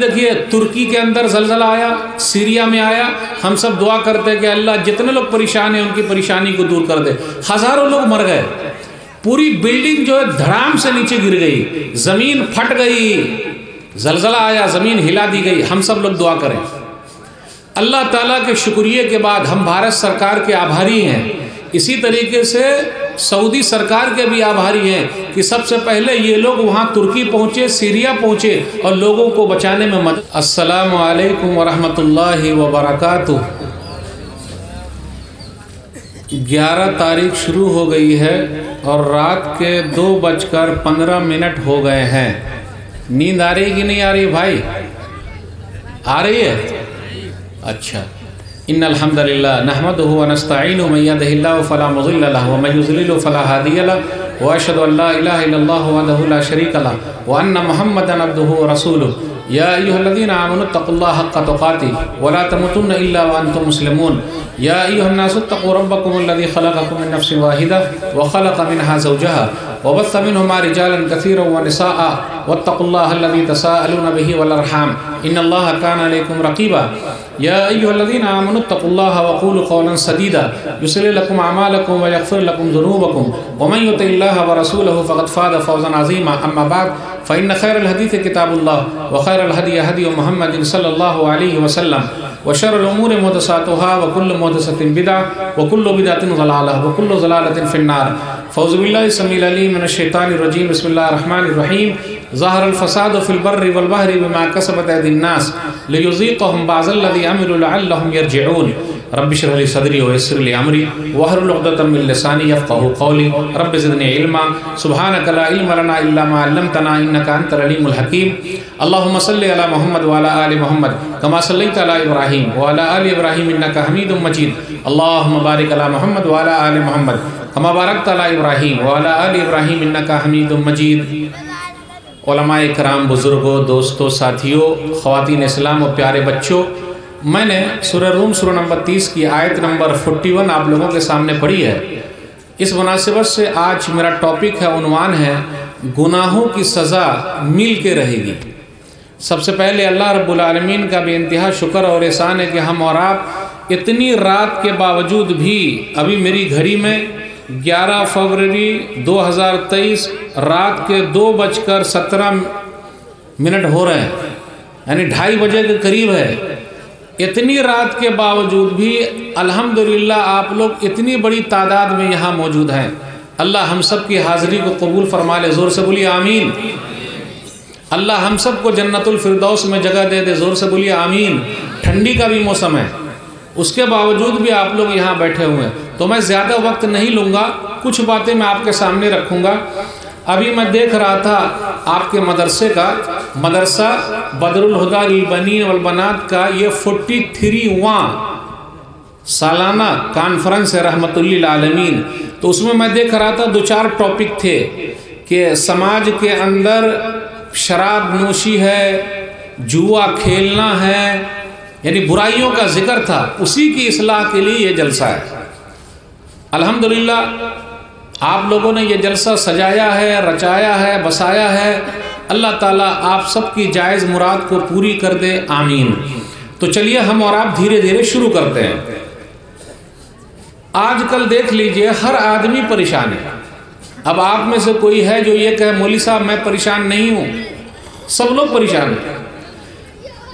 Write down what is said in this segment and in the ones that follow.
देखिए तुर्की के अंदर ज़लज़ला आया, सीरिया में आया। हम सब दुआ करते हैं कि अल्लाह जितने लोग परेशान हैं उनकी परेशानी को दूर कर दे। हज़ारों लोग मर गए, पूरी बिल्डिंग जो है धड़ाम से नीचे गिर गई, ज़मीन फट गई, ज़लज़ला आया, ज़मीन हिला दी गई। हम सब लोग दुआ करें। अल्लाह ताला के शुक्रिया के बाद हम भारत सरकार के आभारी हैं। इसी तरीके से सऊदी सरकार के भी आभारी हैं कि सबसे पहले ये लोग वहाँ तुर्की पहुँचे, सीरिया पहुँचे और लोगों को बचाने में मदद। अस्सलामु अलैकुम वरहमतुल्लाहि वबरकातुह। 11 तारीख शुरू हो गई है और रात के 2:15 हो गए हैं। नींद आ रही कि नहीं आ रही भाई? आ रही है? अच्छा। इन्नल हम्दुलिल्लाह नहमदुहु व नस्तईनुहु मन यहदिहिल्लाहु फला मुज़िल्ल लहु व मन युज़लिलहु फला हादिय लहु व अशहदु अल्ला इलाहा इल्लल्लाहु वहदहु ला शरीका लहु व अन्ना मुहम्मदन अब्दुहु व रसूलुहु। या अय्युहल्लज़ीना आमनु तक़ुल्लाहा हक़्क़ तुक़ातिह व ला तमूतुन्ना इल्ला व अन्तुम मुस्लिमून। या अय्युहन्नासु इत्तक़ू रब्बकुमुल्लज़ी ख़लक़कुम मिन नफ़्सिन वाहिदा व ख़लक़ मिनहा ज़ौजहा व बस्स मिनहुमा रिजालन कसीरन व निसाअ वत्तक़ुल्लाहा अल्लज़ी तसाअलूना बिही वल अर्हाम इन्नल्लाहा काना अलैकुम रक़ीबा। या अय्युहल्लज़ीना आमनु इत्तक़ुल्लाहा व क़ूलू क़ौलन सदीदा युस्लिह लकुम अमालकुम व यग़फ़िर लकुम ज़ुनूबकुम व मन युतिइल्लाहा व रसूलहु फ़क़द फ़ाज़ फ़ौज़न अज़ीमा। अम्मा बाद फ़इन्न ख़ैरल हदीस किताबुल्लाह व ख़ैरल हदी हदी मुहम्मदिन सल्लल्लाहु अलैहि वसल्लम व शर्रुल उमूरि मुहदसातुहा व कुल्लु मुहदसतिन बिदअह व कुल्लु बिदअतिन ज़लालह व कुल्लु ज़लालतिन फ़िन्नार। फ़ौज़ु बिल्लाहि समीउल अलीम मिनश शैतानिर रजीम। बिस्मिल्लाहिर रहमानिर रहीम। ज़हरल फ़सादु फ़िल बर्रि वल बहरि बिमा कसबत अयदिन नास लियुज़ीक़हुम बअज़ल्लज़ी अमिलू लअल्लहुम यरजिऊन। रब्बि इश्रह ली सदरी व यस्सिर ली अमरी वहलुल उक़दतम मिन लिसानी यफ़क़हू क़ौली। रब्बि ज़िदनी इल्मा सुब्हानका ला इल्मा लना इल्ला मा अल्लमतना इन्नका अंतल अलीमुल हकीम। अल्लाहुम्मा सल्लि अला मुहम्मद व अला आलि मुहम्मद कमा सल्लैता अला इब्राहीम व अला आलि इब्राहीम इन्नका हमीदुम मजीद। अल्लाहुम्मा बारिक अला मुहम्मद व अला आलि मुहम्मद कमा बारकता अला इब्राहीम व अला आलि इब्राहीम इन्नका हमीदुम मजीद। उलमाए इकराम, बुज़ुर्गों, दोस्तों, साथियों, ख़वातीन इस्लाम और प्यारे बच्चों, मैंने सूरह रूम सूरह नंबर 30 की आयत नंबर 41 आप लोगों के सामने पढ़ी है। इस मुनासिबत से आज मेरा टॉपिक है, उन्वान है गुनाहों की सज़ा मिल के रहेगी। सबसे पहले अल्लाह रब्बुल आलमीन का बेइंतहा शुक्र और एहसान है कि हम और आप इतनी रात के बावजूद भी, अभी मेरी घड़ी में 11 फरवरी 2023 रात के 2:17 हो रहे हैं, यानी 2:30 बजे के करीब है। इतनी रात के बावजूद भी अल्हम्दुलिल्लाह आप लोग इतनी बड़ी तादाद में यहाँ मौजूद हैं। अल्लाह हम सब की हाज़िरी को कबूल फरमा ले। ज़ोर से बोलिए आमीन। अल्लाह हम सब को जन्नतुल फिरदौस में जगह दे दे। ज़ोर से बोलिए आमीन। ठंडी का भी मौसम है, उसके बावजूद भी आप लोग यहाँ बैठे हुए हैं। तो मैं ज़्यादा वक्त नहीं लूँगा, कुछ बातें मैं आपके सामने रखूँगा। अभी मैं देख रहा था आपके मदरसे का, मदरसा बदरुल हुदा लिल बनीन वल बनात का ये 43वां सालाना कॉन्फ्रेंस है रहमतुल लिल आलमीन। तो उसमें मैं देख रहा था 2-4 टॉपिक थे कि समाज के अंदर शराब नोशी है, जुआ खेलना है, यानी बुराइयों का जिक्र था। उसी की इस्लाह के लिए ये जलसा है। अल्हम्दुलिल्लाह आप लोगों ने ये जलसा सजाया है, रचाया है, बसाया है। अल्लाह ताला आप सबकी जायज़ मुराद को पूरी कर दे, आमीन। तो चलिए हम और आप धीरे धीरे शुरू करते हैं। आजकल देख लीजिए हर आदमी परेशान है। अब आप में से कोई है जो ये कहे मौलवी साहब मैं परेशान नहीं हूँ? सब लोग परेशान हैं।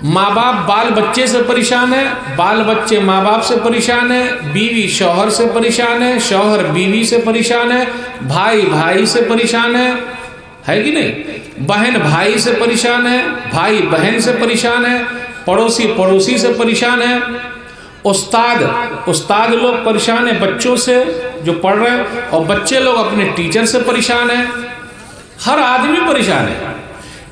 माँ बाप बाल बच्चे से परेशान है, बाल बच्चे माँ बाप से परेशान है, बीवी शौहर से परेशान है, शौहर बीवी से परेशान है, भाई भाई से परेशान है कि नहीं? बहन भाई से परेशान है, भाई बहन से परेशान है, पड़ोसी पड़ोसी से परेशान है, उस्ताद लोग परेशान है बच्चों से जो पढ़ रहे हैं, और बच्चे लोग अपने टीचर से परेशान है। हर आदमी परेशान है।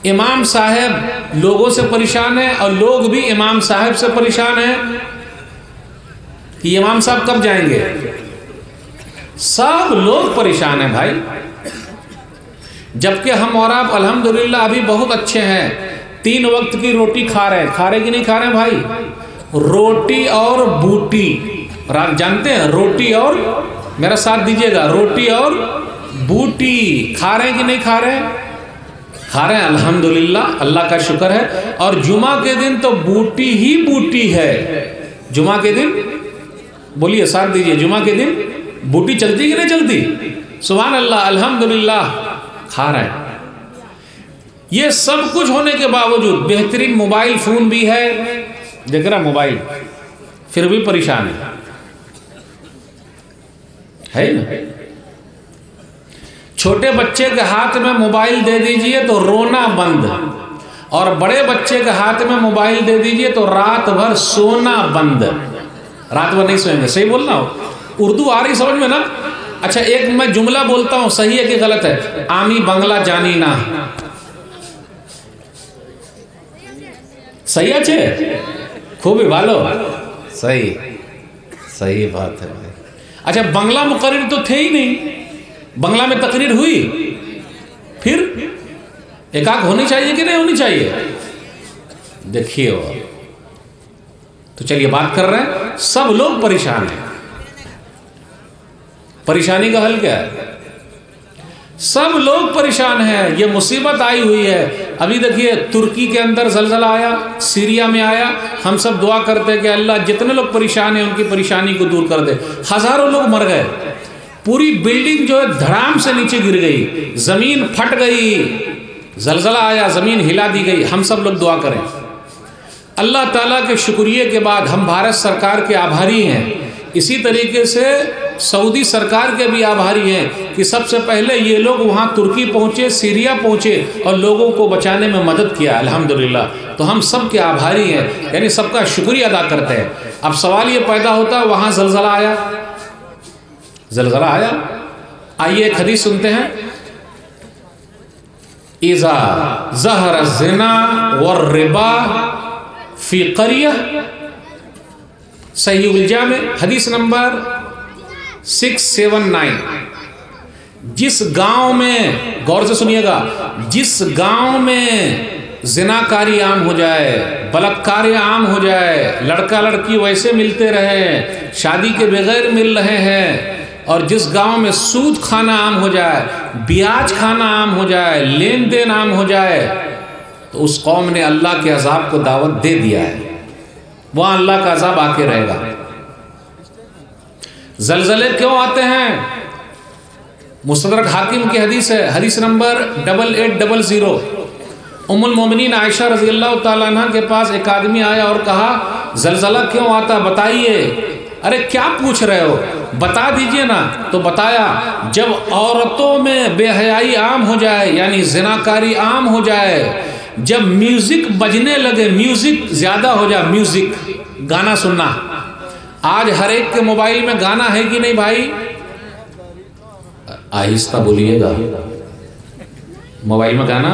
इमाम साहब लोगों से परेशान है और लोग भी इमाम साहब से परेशान है कि इमाम साहब कब जाएंगे। सब लोग परेशान हैं भाई। जबकि हम और आप अल्हम्दुलिल्लाह अभी बहुत अच्छे हैं, 3 वक्त की रोटी खा रहे कि नहीं खा रहे भाई? रोटी और बूटी जानते हैं? रोटी और, मेरा साथ दीजिएगा, रोटी और बूटी खा रहे हैं कि नहीं खा रहे? खा रहे हैं, अल्हम्दुलिल्लाह, अल्लाह का शुक्र है। और जुमा के दिन तो बूटी ही बूटी है। जुमा के दिन बोलिए, साथ दीजिए, जुमा के दिन बूटी चलती कि नहीं चलती? सुभान अल्लाह, अल्हम्दुलिल्लाह, खा रहे हैं। ये सब कुछ होने के बावजूद बेहतरीन मोबाइल फोन भी है, देख रहा मोबाइल, फिर भी परेशान है ना। छोटे बच्चे के हाथ में मोबाइल दे दीजिए तो रोना बंद, और बड़े बच्चे के हाथ में मोबाइल दे दीजिए तो रात भर सोना बंद। रात भर नहीं सोएंगे, सही बोलना हो। उर्दू आ रही समझ में ना? अच्छा, एक मैं जुमला बोलता हूं, सही है कि गलत है? आमी बंगला जानी ना, सही अच्छे, खूब ही भालो, सही सही बात है भाई। अच्छा, बंगला मुकर्रिर तो थे ही नहीं, बंगला में तकरीर हुई, फिर एकाक होनी चाहिए कि नहीं होनी चाहिए? देखिए, तो चलिए बात कर रहे हैं, सब लोग परेशान हैं। परेशानी का हल क्या है? सब लोग परेशान हैं, ये मुसीबत आई हुई है। अभी देखिए, तुर्की के अंदर जलजला आया, सीरिया में आया। हम सब दुआ करते हैं कि अल्लाह जितने लोग परेशान हैं उनकी परेशानी को दूर कर दे। हजारों लोग मर गए, पूरी बिल्डिंग जो है धड़ाम से नीचे गिर गई, जमीन फट गई, जलजला आया, जमीन हिला दी गई। हम सब लोग दुआ करें। अल्लाह ताला के शुक्रिया के बाद हम भारत सरकार के आभारी हैं। इसी तरीके से सऊदी सरकार के भी आभारी हैं कि सबसे पहले ये लोग वहाँ तुर्की पहुँचे, सीरिया पहुँचे और लोगों को बचाने में मदद किया, अल्हम्दुलिल्लाह। तो हम सब के आभारी हैं, यानी सबका शुक्रिया अदा करते हैं। अब सवाल ये पैदा होता है, वहाँ जलजला आया, जलजला आया, आइए एक हदीस सुनते हैं। इज़ा ज़हर ज़िना वर रिबा फी क़रिया, सही उल जामे हदीस नंबर 679। जिस गांव में, गौर से सुनिएगा, जिस गांव में जिनाकारी आम हो जाए, बलात्कार आम हो जाए, लड़का लड़की वैसे मिलते रहे, शादी के बगैर मिल रहे हैं, और जिस गांव में सूद खाना आम हो जाए, ब्याज खाना आम हो जाए, लेन देन आम हो जाए, तो उस कौम ने अल्लाह के अजाब को दावत दे दिया है। वहां अल्लाह का अजाब आके रहेगा। जलजले क्यों आते हैं? मुस्तदरक हाकिम की हदीस है, हदीस नंबर 8800। उम्मुल मोमिनीन आयशा रज़ी अल्लाह ताला अन्हा के पास एक आदमी आया और कहा, जलजला क्यों आता, बताइए। अरे क्या पूछ रहे हो, बता दीजिए ना। तो बताया, जब औरतों में बेहयाई आम हो जाए, यानी जिनाकारी आम हो जाए, जब म्यूजिक बजने लगे, म्यूजिक ज्यादा हो जाए, म्यूजिक, गाना सुनना। आज हर एक के मोबाइल में गाना है कि नहीं भाई? आहिस्ता बोलिएगा, मोबाइल में गाना।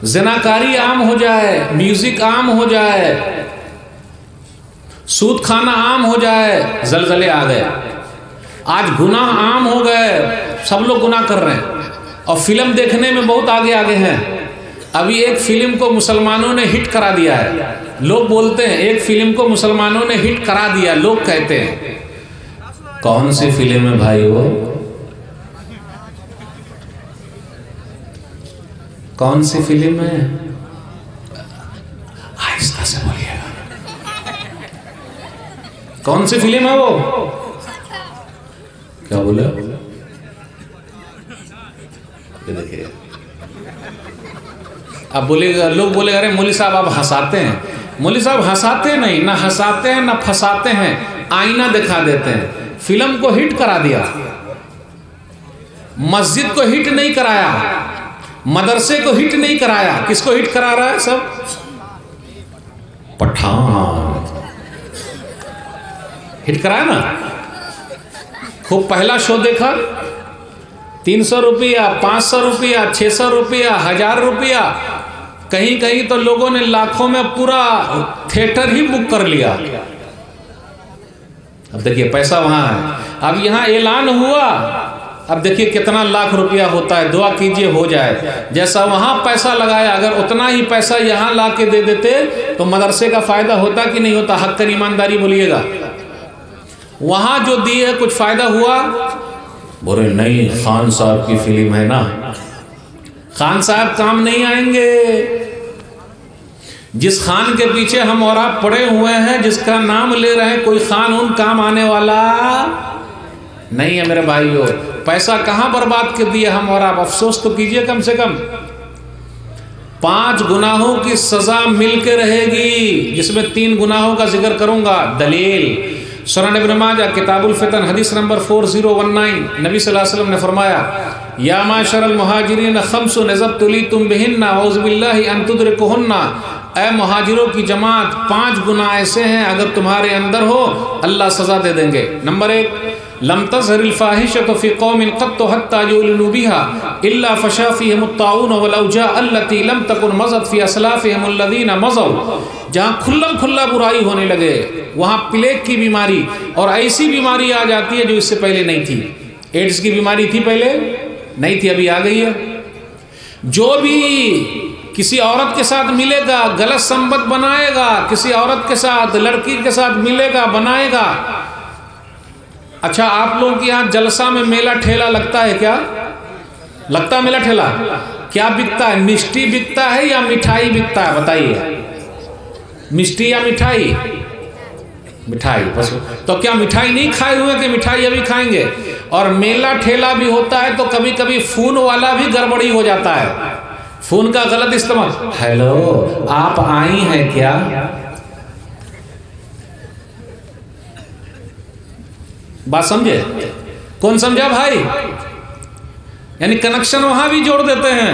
जिनाकारी आम हो जाए, म्यूजिक आम हो जाए, सूद खाना आम हो जाए, जलजले आ गए। आज गुनाह आम हो गए, सब लोग गुनाह कर रहे हैं, और फिल्म देखने में बहुत आगे आगे हैं। अभी एक फिल्म को मुसलमानों ने हिट करा दिया है। लोग बोलते हैं एक फिल्म को मुसलमानों ने हिट करा दिया, लोग कहते हैं। कौन सी फिल्म है भाई वो? कौन सी फिल्म है? आहिस्ता से बोलिएगा। कौन सी फिल्म है वो? क्या बोले? ये देखिए, अब बोलेगा, लोग बोलेगा अरे मौलवी साहब आप हंसाते हैं। मौलवी साहब हंसाते नहीं, ना हंसाते हैं ना फंसाते हैं, आईना दिखा देते हैं। फिल्म को हिट करा दिया, मस्जिद को हिट नहीं कराया, मदरसे को हिट नहीं कराया, किसको हिट करा रहा है? सब पठान हिट कराया ना। खूब पहला शो देखा, 300 रुपया, 500 रुपया, 600 रुपया, 1000 रुपया, कहीं कहीं तो लोगों ने लाखों में पूरा थिएटर ही बुक कर लिया। अब देखिए पैसा वहां है। अब यहाँ ऐलान हुआ, अब देखिए कितना लाख रुपया होता है। दुआ कीजिए हो जाए। जैसा वहां पैसा लगाया, अगर उतना ही पैसा यहाँ ला के दे देते तो मदरसे का फायदा होता कि नहीं होता? हक कर ईमानदारी बोलिएगा। वहां जो दिए कुछ फायदा हुआ? बोले नहीं, खान साहब की फिल्म है ना, खान साहब काम नहीं आएंगे। जिस खान के पीछे हम और आप पड़े हुए हैं, जिसका नाम ले रहे हैं, कोई खान उन काम आने वाला नहीं है मेरे भाइयों। पैसा कहाँ बर्बाद कर दिया हम और आप, अफसोस तो कीजिए कम से कम। 5 गुनाहों की सजा मिलके रहेगी, जिसमें 3 गुनाहों का जिक्र करूंगा। दलील सुनन इब्न माजा किताबुल फितन हदीस नंबर 4019, नबी सल्लल्लाहु अलैहि वसल्लम ने फरमाया, या माशरल मुहाजिरीन खम्सुन नज़ब्तुलीतुम बिहिन्ना औज़ु बिल्लाहि अन तुदरिकुहुन्ना। ऐ मुहाजिरों की जमात, 5 गुनाह ऐसे हैं अगर तुम्हारे अंदर हो अल्लाह सजा दे देंगे। नंबर 1, लम तज़हरिल फ़ाहिशतु फ़ी क़ौमिन क़त्तु हत्ता युलिनु बिहा इल्ला फ़शा फ़ीहिमुत ताऊन वल औजा अल्लती लम तकुन मज़त फ़ी अस्लाफ़िहिम अल्लज़ीना मज़ौ। जहाँ खुल्लम खुल्ला बुराई होने लगे वहाँ प्लेग की बीमारी और ऐसी बीमारी आ जाती है जो इससे पहले नहीं थी। एड्स की बीमारी थी पहले नहीं थी, अभी आ गई है। जो भी किसी औरत के साथ मिलेगा गलत संबंध बनाएगा, किसी औरत के साथ, लड़की के साथ मिलेगा बनाएगा। अच्छा, आप लोगों के यहाँ जलसा में मेला ठेला लगता है क्या? लगता है मेला ठेला? क्या बिकता है? मिष्टी बिकता है या मिठाई बिकता है? बताइए, मिष्टी या मिठाई? मिठाई। बस तो क्या मिठाई नहीं खाए हुए कि मिठाई अभी खाएंगे? और मेला ठेला भी होता है तो कभी कभी फोन वाला भी गड़बड़ी हो जाता है, फोन का गलत इस्तेमाल। हेलो, आप आई हैं क्या? बात समझे? कौन समझा भाई? यानी कनेक्शन वहां भी जोड़ देते हैं।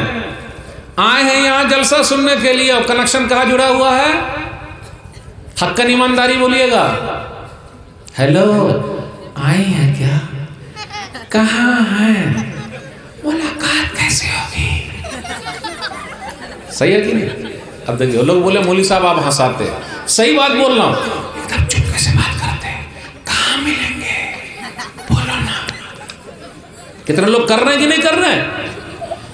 आए हैं यहां जलसा सुनने के लिए और कनेक्शन कहाँ जुड़ा हुआ है? हक्कन ईमानदारी बोलिएगा। हेलो, आई हैं क्या? कहाँ हैं? मुलाकात कैसे होगी? सही है कि नहीं? अब देखिए, लोग बोले मौली साहब आप हंसाते हैं। सही बात बोल रहा हूं, एकदम चुपके से बात करते हैं। कहाँ मिलेंगे? बोलो ना। कितने लोग कर रहे हैं कि नहीं कर रहे हैं?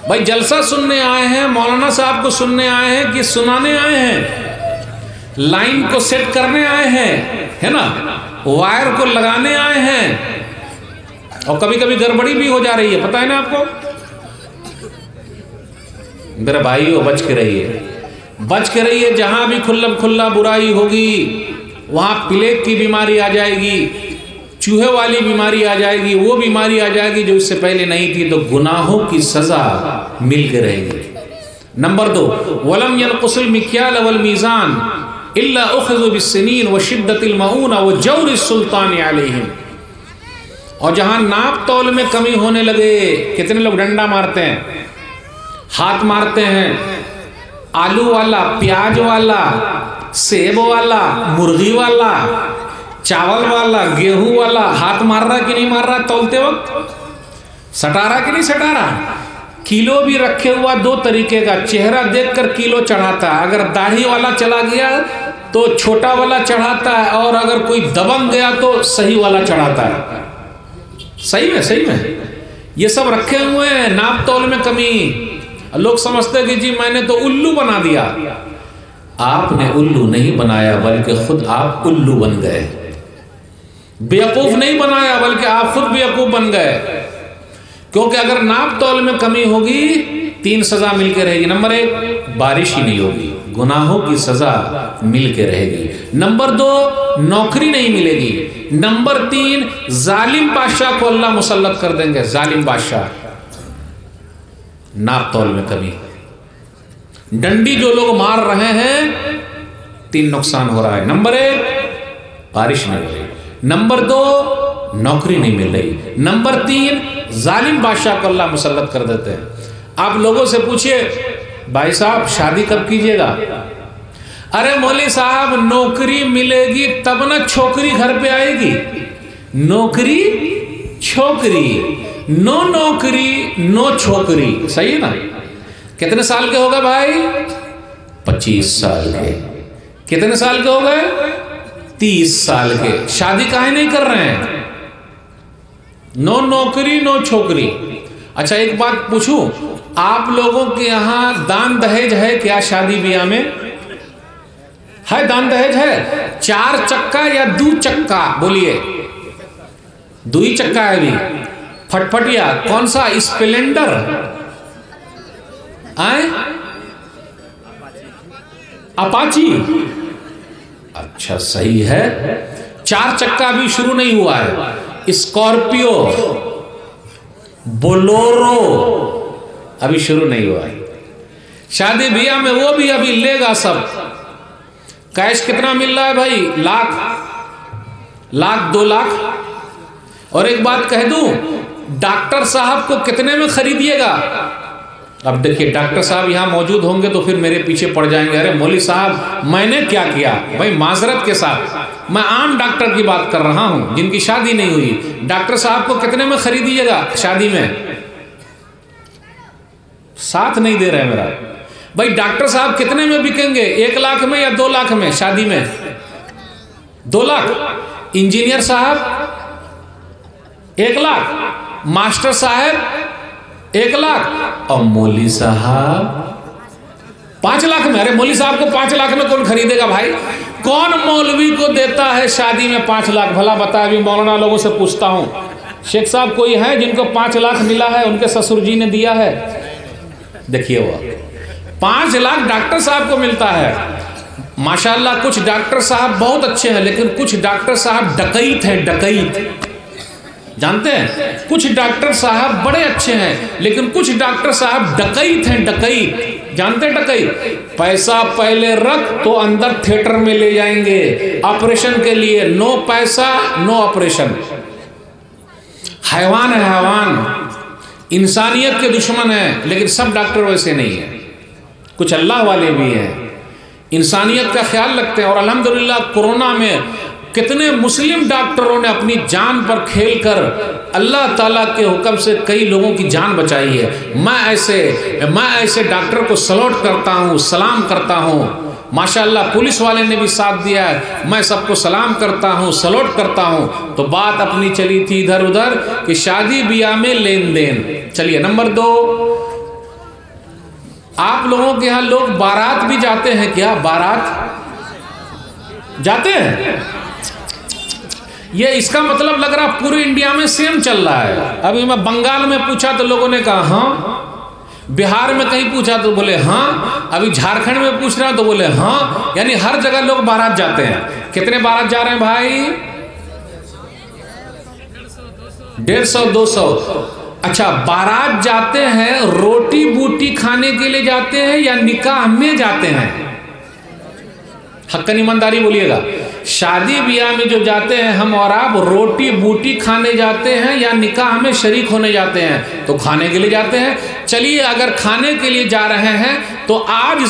भाई जलसा सुनने आए हैं, मौलाना साहब को सुनने आए हैं कि सुनाने आए हैं? लाइन को सेट करने आए हैं, है ना? वायर को लगाने आए हैं। और कभी कभी गड़बड़ी भी हो जा रही है, पता है ना आपको? मेरे भाइयों, बच के रहिए, बच के रहिए। जहां भी खुल्लम खुल्ला बुराई होगी वहां प्लेग की बीमारी आ जाएगी, चूहे वाली बीमारी आ जाएगी, वो बीमारी आ जाएगी जो इससे पहले नहीं थी। तो गुनाहों की सजा मिल के रहेगी। नंबर 2, वलम यनकुसिल मिक्याल वल मीज़ान इल्ला उखज़ु बिस्सिनीन व शिद्दतिल मऊना व जौरिस सुल्तान अलैहिम। और जहां नाप तौल में कमी होने लगे, कितने लोग डंडा मारते हैं, हाथ मारते हैं, आलू वाला, प्याज वाला, सेब वाला, मुर्गी वाला, चावल वाला, गेहूं वाला, हाथ मार रहा कि नहीं मार रहा? तौलते वक्त सटा रहा कि नहीं सटा रहा? किलो भी रखे हुआ 2 तरीके का, चेहरा देखकर किलो चढ़ाता है। अगर दाढ़ी वाला चला गया तो छोटा वाला चढ़ाता है, और अगर कोई दबंग गया तो सही वाला चढ़ाता है। सही में, सही में ये सब रखे हुए हैं। नाप तौल में कमी। लोग समझते हैं कि जी मैंने तो उल्लू बना दिया। आपने उल्लू नहीं बनाया, बल्कि खुद आप उल्लू बन गए। बेवकूफ नहीं बनाया, बल्कि आप खुद बेवकूफ बन गए। क्योंकि अगर नाप तौल में कमी होगी 3 सजा मिलके रहेगी। नंबर 1, बारिश ही नहीं होगी, गुनाहों की सजा मिलके रहेगी। नंबर 2, नौकरी नहीं मिलेगी। नंबर 3, जालिम बादशाह को अल्लाह मुसल्लत कर देंगे। जालिम बादशाह, नाप तौल में कमी। डंडी जो लोग मार रहे हैं, 3 नुकसान हो रहा है। नंबर 1, बारिश नहीं हो रही। नंबर 2, नौकरी नहीं मिल रही। नंबर 3, जालिम बादशाह को अल्लाह मुसल्लत कर देते हैं। आप लोगों से पूछिए, भाई साहब शादी कब कीजिएगा? अरे मौली साहब, नौकरी मिलेगी तब ना छोकरी घर पे आएगी। नौकरी छोकरी, नो नौकरी नो छोकरी। सही है ना? कितने साल के हो गए भाई? 25 साल के। कितने साल के हो गए? 30 साल के। शादी काहे नहीं कर रहे हैं? नो नौकरी नो छोकरी। अच्छा, एक बात पूछूं, आप लोगों के यहां दान दहेज है क्या? शादी ब्याह में है दान दहेज है? 4 चक्का या 2 चक्का? बोलिए। 2 ही चक्का है अभी। फटफटिया कौन सा? स्प्लेंडर आए अपाची, अच्छा सही है। 4 चक्का अभी शुरू नहीं हुआ है। स्कॉर्पियो, बोलोरो अभी शुरू नहीं हुआ है। शादी ब्याह में वो भी अभी लेगा सब। कैश कितना मिल रहा है भाई? लाख 2 लाख। और एक बात कह दूं, डॉक्टर साहब को कितने में खरीदिएगा? अब देखिए, डॉक्टर साहब यहां मौजूद होंगे तो फिर मेरे पीछे पड़ जाएंगे, अरे मौलवी साहब मैंने क्या किया? भाई माजरत के साथ मैं आम डॉक्टर की बात कर रहा हूं जिनकी शादी नहीं हुई। डॉक्टर साहब को कितने में खरीदिएगा शादी में? साथ नहीं दे रहे मेरा भाई। डॉक्टर साहब कितने में बिकेंगे? 1 लाख में या 2 लाख में शादी में? 2 लाख। इंजीनियर साहब 1 लाख, मास्टर साहब 1 लाख, और मौलवी साहब 5 लाख में। अरे मौलवी साहब को 5 लाख में कौन खरीदेगा भाई? कौन मौलवी को देता है शादी में 5 लाख? भला बता। अभी मौलाना लोगों से पूछता हूं, शेख साहब कोई है जिनको 5 लाख मिला है, उनके ससुर जी ने दिया है? देखिए वो 5 लाख डॉक्टर साहब को मिलता है। माशाल्लाह कुछ डॉक्टर साहब बहुत अच्छे हैं, लेकिन कुछ डॉक्टर साहब डकैत हैं, डकैत। जानते हैं, कुछ डॉक्टर साहब बड़े अच्छे हैं, लेकिन कुछ डॉक्टर साहब डकैत हैं, डकैत। जानते हैं डकैत? पैसा पहले रख तो अंदर थिएटर में ले जाएंगे ऑपरेशन के लिए। नो पैसा नो ऑपरेशन। हैवान है, हैवान। इंसानियत के दुश्मन है। लेकिन सब डॉक्टर वैसे नहीं है, कुछ अल्लाह वाले भी हैं, इंसानियत का ख्याल रखते हैं। और अल्हम्दुलिल्लाह कोरोना में कितने मुस्लिम डॉक्टरों ने अपनी जान पर खेलकर अल्लाह ताला के हुक्म से कई लोगों की जान बचाई है। मैं ऐसे डॉक्टर को सलूट करता हूँ, सलाम करता हूँ। माशाल्लाह पुलिस वाले ने भी साथ दिया है। मैं सबको सलाम करता हूँ, सलूट करता हूँ। तो बात अपनी चली थी इधर उधर कि शादी ब्याह में लेन देन। चलिए नंबर 2, आप लोगों के यहाँ लोग बारात भी जाते हैं क्या? बारात जाते हैं? ये इसका मतलब लग रहा पूरे इंडिया में सेम चल रहा है। अभी मैं बंगाल में पूछा तो लोगों ने कहा हाँ, बिहार में कहीं पूछा तो बोले हाँ, अभी झारखंड में पूछ रहा तो बोले हाँ। यानी हर जगह लोग बारात जाते हैं। कितने बारात जा रहे हैं भाई? 150-200। अच्छा, बारात जाते हैं रोटी बूटी खाने के लिए जाते हैं या निकाह में जाते हैं? हक्कन ईमानदारी बोलिएगा। शादी ब्याह में जो जाते हैं हम और आप, रोटी बूटी खाने जाते हैं या निकाह में शरीक होने जाते हैं? तो खाने के लिए जाते हैं। चलिए अगर खाने के लिए जा रहे हैं तो आज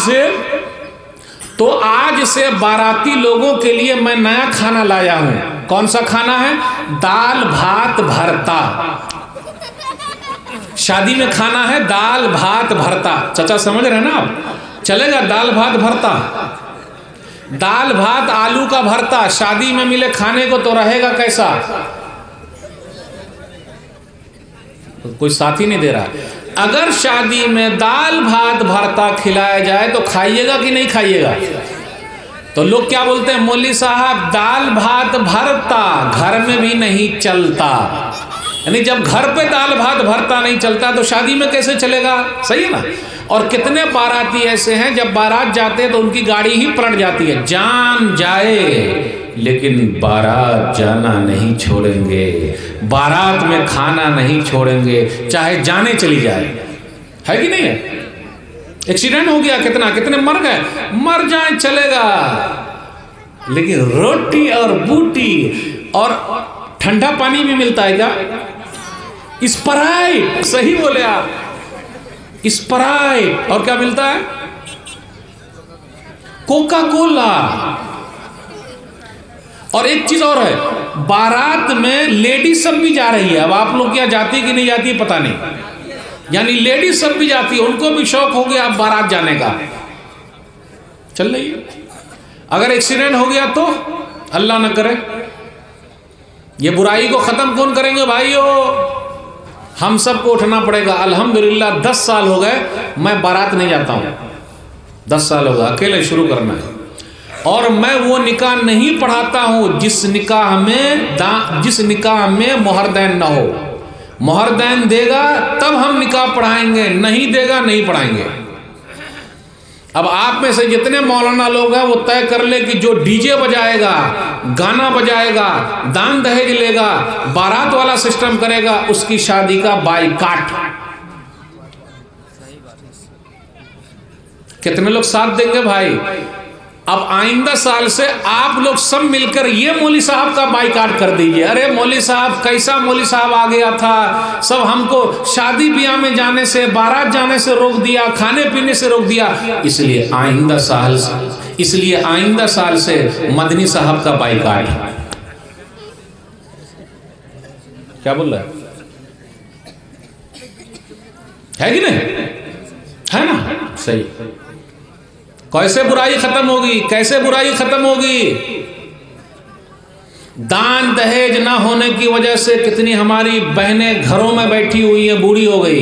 से बाराती लोगों के लिए मैं नया खाना लाया हूं। कौन सा खाना है? दाल भात भरता। शादी में खाना है दाल भात भरता। चाचा समझ रहे हैं ना आप? चलेगा दाल भात भरता? दाल भात आलू का भरता शादी में मिले खाने को तो रहेगा कैसा? कोई साथ ही नहीं दे रहा। अगर शादी में दाल भात भरता खिलाया जाए तो खाइएगा कि नहीं खाइएगा? तो लोग क्या बोलते हैं, मौलवी साहब दाल भात भरता घर में भी नहीं चलता। यानी जब घर पे दाल भात भरता नहीं चलता तो शादी में कैसे चलेगा? सही है ना? और कितने बाराती ऐसे हैं जब बारात जाते हैं तो उनकी गाड़ी ही पलट जाती है। जान जाए लेकिन बारात जाना नहीं छोड़ेंगे, बारात में खाना नहीं छोड़ेंगे, चाहे जाने चली जाए। है कि नहीं है? एक्सीडेंट हो गया, कितने मर गए, मर जाए चलेगा, लेकिन रोटी और बूटी और ठंडा पानी भी मिलता है क्या? स्प्राइट, सही बोले आप, स्प्राइट। और क्या मिलता है? Coca Cola. और एक चीज और है, बारात में लेडीज सब भी जा रही है। अब आप लोग क्या जाती कि नहीं जाती पता नहीं, यानी लेडीज सब भी जाती है, उनको भी शौक हो गया अब बारात जाने का, चल रही है। अगर एक्सीडेंट हो गया तो अल्लाह न करे, ये बुराई को खत्म कौन करेंगे भाइयों? हम सबको उठना पड़ेगा। अल्हम्दुलिल्लाह 10 साल हो गए मैं बारात नहीं जाता हूं, 10 साल हो गए, अकेले शुरू करना है। और मैं वो निकाह नहीं पढ़ाता हूं जिस निकाह में मोहरदैन ना हो। मोहरदैन देगा तब हम निकाह पढ़ाएंगे, नहीं देगा नहीं पढ़ाएंगे। अब आप में से जितने मौलाना लोग हैं वो तय कर ले कि जो डीजे बजाएगा, गाना बजाएगा, दान दहेज लेगा, बारात वाला सिस्टम करेगा, उसकी शादी का बाइकाट। कितने लोग साथ देंगे भाई? अब आइंदा साल से आप लोग सब मिलकर ये मौली साहब का बाइकाट कर दीजिए। अरे मौली साहब, कैसा मौली साहब आ गया था, सब हमको शादी ब्याह में जाने से, बारात जाने से रोक दिया, खाने पीने से रोक दिया। इसलिए आइंदा साल से मदनी साहब का बाइकाट। क्या बोल रहा है कि नहीं? है ना? सही। कैसे बुराई खत्म होगी? कैसे बुराई खत्म होगी? दान दहेज ना होने की वजह से कितनी हमारी बहनें घरों में बैठी हुई है, बूढ़ी हो गई,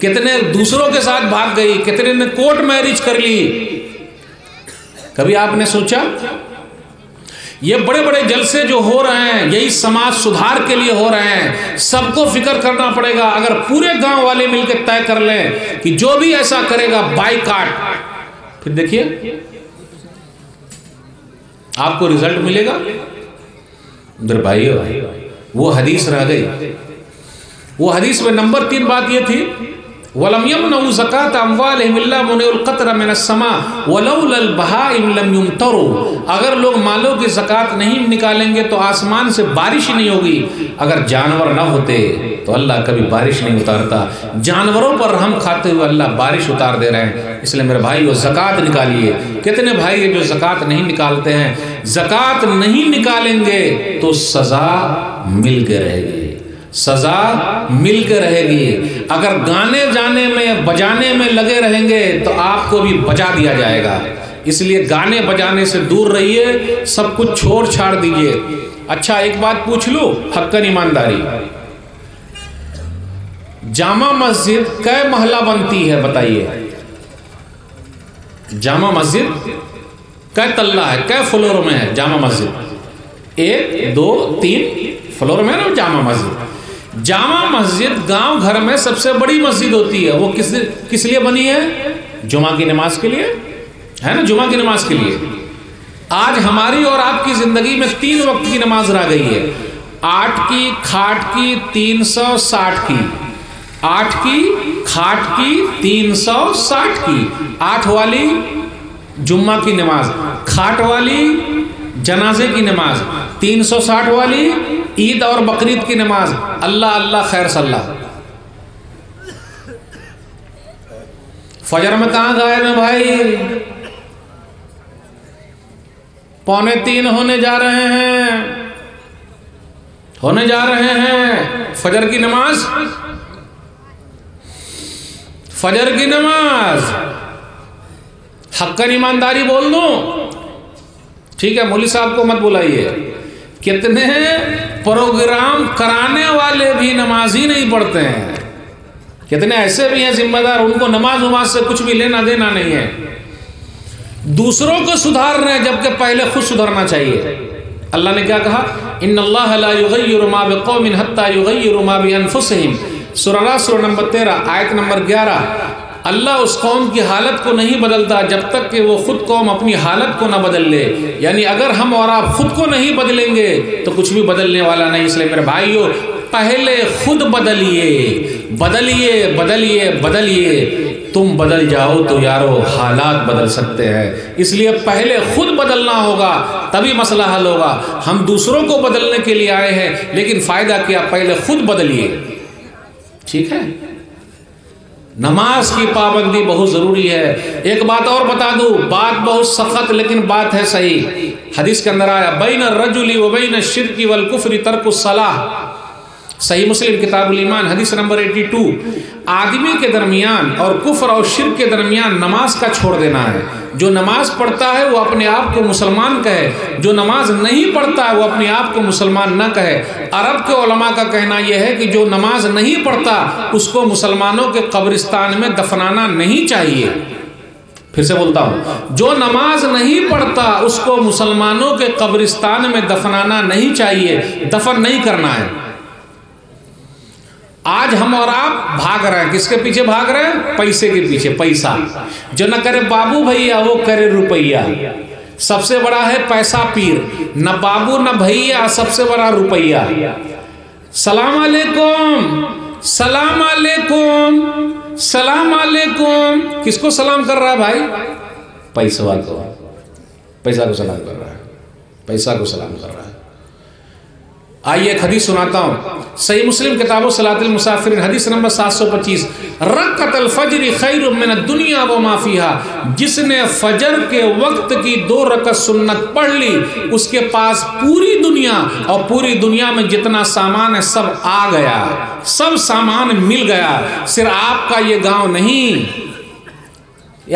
कितने दूसरों के साथ भाग गई, कितने ने कोर्ट मैरिज कर ली। कभी आपने सोचा? ये बड़े बड़े जलसे जो हो रहे हैं, यही समाज सुधार के लिए हो रहे हैं। सबको फिक्र करना पड़ेगा। अगर पूरे गांव वाले मिलकर तय कर लें कि जो भी ऐसा करेगा बाइकाट, फिर देखिए आपको रिजल्ट मिलेगा। मेरे भाइयों, वो हदीस रह गई। वो हदीस में नंबर 3 बात ये थी, वलम यमनउ ज़कात अम्वालिहिम इल्ला मुनिउल क़त्र मिनस समा वलौलल बहाइम लम युमतरू। अगर लोग मालों की ज़कात नहीं निकालेंगे तो आसमान से बारिश ही नहीं होगी। अगर जानवर ना होते तो अल्लाह कभी बारिश नहीं उतारता। जानवरों पर रहम खाते हुए अल्लाह बारिश उतार दे रहे हैं। इसलिए मेरे भाई वो ज़कात निकालिए। कितने भाई है जो ज़कात नहीं निकालते हैं? ज़कात नहीं निकालेंगे तो सज़ा मिल के रहेगी, सजा मिल के रहेगी। अगर गाने जाने में, बजाने में लगे रहेंगे तो आपको भी बजा दिया जाएगा। इसलिए गाने बजाने से दूर रहिए, सब कुछ छोड़ छाड़ दीजिए। अच्छा, एक बात पूछ लो, हक्कन ईमानदारी, जामा मस्जिद कै महला बनती है बताइए? जामा मस्जिद कै तल्ला है, कै फ्लोर में है जामा मस्जिद? 1 2 3 फ्लोर में ना जामा मस्जिद। जामा मस्जिद गांव घर में सबसे बड़ी मस्जिद होती है। वो किस लिए बनी है? जुमा की नमाज के लिए, है ना? जुमा की नमाज के लिए। आज हमारी और आपकी जिंदगी में 3 वक्त की नमाज रह गई है। 8 की, खाट की, 360 की। 8 की, खाट की, 360 की। 8 वाली जुम्मा की नमाज, खाट वाली जनाजे की नमाज, 360 वाली ईद और बकरीद की नमाज। अल्लाह अल्लाह खैर सल्ला। फजर में कहां गायब है भाई? 2:45 होने जा रहे हैं फजर की नमाज। फजर की नमाज हक्कन ईमानदारी बोल दूं, ठीक है? मौली साहब को मत बुलाइए। कितने प्रोग्राम कराने वाले भी नमाजी नहीं पढ़ते हैं। कितने ऐसे भी हैं जिम्मेदार, उनको नमाज उमाज से कुछ भी लेना देना नहीं है। दूसरों को सुधार रहे हैं जबकि पहले खुद सुधरना चाहिए। अल्लाह ने क्या कहा? इन्नल्लाह ला युगय्यिरु मा बिक़ौमिन हत्ता युगय्यिरु मा बिअनफुसिहिम। सूरा नंबर 13 आयत नंबर 11। अल्लाह उस कौम की हालत को नहीं बदलता जब तक कि वो खुद कौम अपनी हालत को ना बदल ले। यानी अगर हम और आप खुद को नहीं बदलेंगे तो कुछ भी बदलने वाला नहीं। इसलिए मेरे भाइयों, पहले खुद बदलिए, बदलिए बदलिए बदलिए। तुम बदल जाओ तो यारो हालात बदल सकते हैं। इसलिए पहले खुद बदलना होगा, तभी मसला हल होगा। हम दूसरों को बदलने के लिए आए हैं, लेकिन फायदा क्या? पहले खुद बदलिए, ठीक है? नमाज की पाबंदी बहुत ज़रूरी है। एक बात और बता दूं, बात बहुत सख्त लेकिन बात है सही। हदीस के अंदर आया, बैन रजुली व बैन शिर्की वल कुफ्री तर्कुस सलाह। सही मुस्लिम किताबुल ईमान हदीस नंबर 82। आदमी के दरमियान और कुफ्र और शिर्क के दरमियान नमाज का छोड़ देना है। जो नमाज पढ़ता है वो अपने आप को मुसलमान कहे, जो नमाज नहीं पढ़ता है वो अपने आप को मुसलमान न कहे। अरब के उलमा का कहना यह है कि जो नमाज नहीं पढ़ता उसको मुसलमानों के कब्रिस्तान में दफनाना नहीं चाहिए। फिर से बोलता हूँ, जो नमाज नहीं पढ़ता उसको मुसलमानों के कब्रिस्तान में दफनाना नहीं चाहिए, दफन नहीं करना है। आज हम और आप भाग रहे हैं, किसके पीछे भाग रहे हैं? पैसे के पीछे। पैसा जो न करे बाबू भैया वो करे रुपैया। सबसे बड़ा है पैसा पीर, न बाबू न भैया, सबसे बड़ा रुपैया। सलाम अलैकुम, सलाम अलैकुम, सलाम अलैकुम। किसको सलाम कर रहा है भाई? पैसा को, पैसा को सलाम कर रहा है, पैसा को सलाम कर रहा है। आइए एक हदीस सुनाता हूँ, सही मुस्लिम किताबो सलातुल मुसाफिरीन, हदीस नंबर 725। रकअतल फज्र खैरुम मिनद दुनिया व मा फीहा। जिसने फजर के वक्त की 2 रकअत सुन्नत पढ़ ली, उसके पास पूरी दुनिया और पूरी दुनिया में जितना सामान है सब आ गया, सब सामान मिल गया। सिर्फ आपका ये गांव नहीं,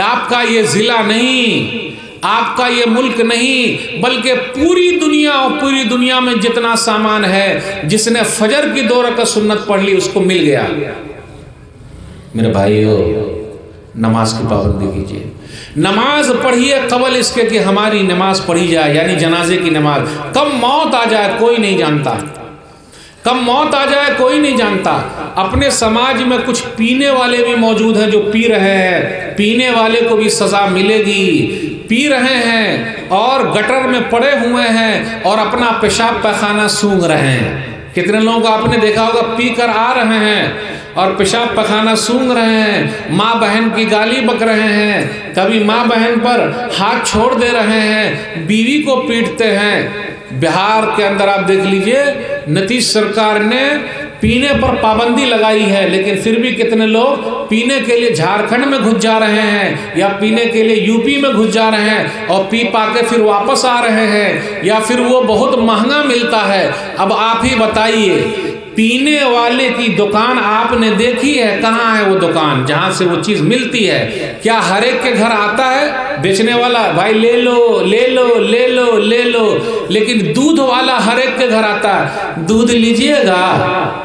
आपका ये जिला नहीं, आपका ये मुल्क नहीं, बल्कि पूरी दुनिया और पूरी दुनिया में जितना सामान है, जिसने फजर की 2 रकअत सुन्नत पढ़ ली उसको मिल गया। मेरे भाइयों, नमाज की पाबंदी कीजिए, नमाज पढ़िए कबल इसके कि हमारी नमाज पढ़ी जाए, यानी जनाजे की नमाज। कब मौत आ जाए कोई नहीं जानता, कब मौत आ जाए कोई नहीं जानता। अपने समाज में कुछ पीने वाले भी मौजूद हैं जो पी रहे हैं, पीने वाले को भी सजा मिलेगी। पी रहे हैं और गटर में पड़े हुए हैं और अपना पेशाब पैखाना सूंघ रहे हैं। कितने लोगों को आपने देखा होगा पी कर आ रहे हैं और पेशाब पैखाना सूंघ रहे हैं, माँ बहन की गाली बक रहे हैं, कभी माँ बहन पर हाथ छोड़ दे रहे हैं, बीवी को पीटते हैं। बिहार के अंदर आप देख लीजिए, नीतीश सरकार ने पीने पर पाबंदी लगाई है, लेकिन फिर भी कितने लोग पीने के लिए झारखंड में घुस जा रहे हैं या पीने के लिए यूपी में घुस जा रहे हैं और पी पाके फिर वापस आ रहे हैं, या फिर वो बहुत महंगा मिलता है। अब आप ही बताइए, पीने वाले की दुकान आपने देखी है? कहाँ है वो दुकान जहाँ से वो चीज़ मिलती है? क्या हर एक के घर आता है बेचने वाला, भाई ले लो ले लो ले लो ले लो? लेकिन दूध वाला हर एक के घर आता है, दूध लीजिएगा।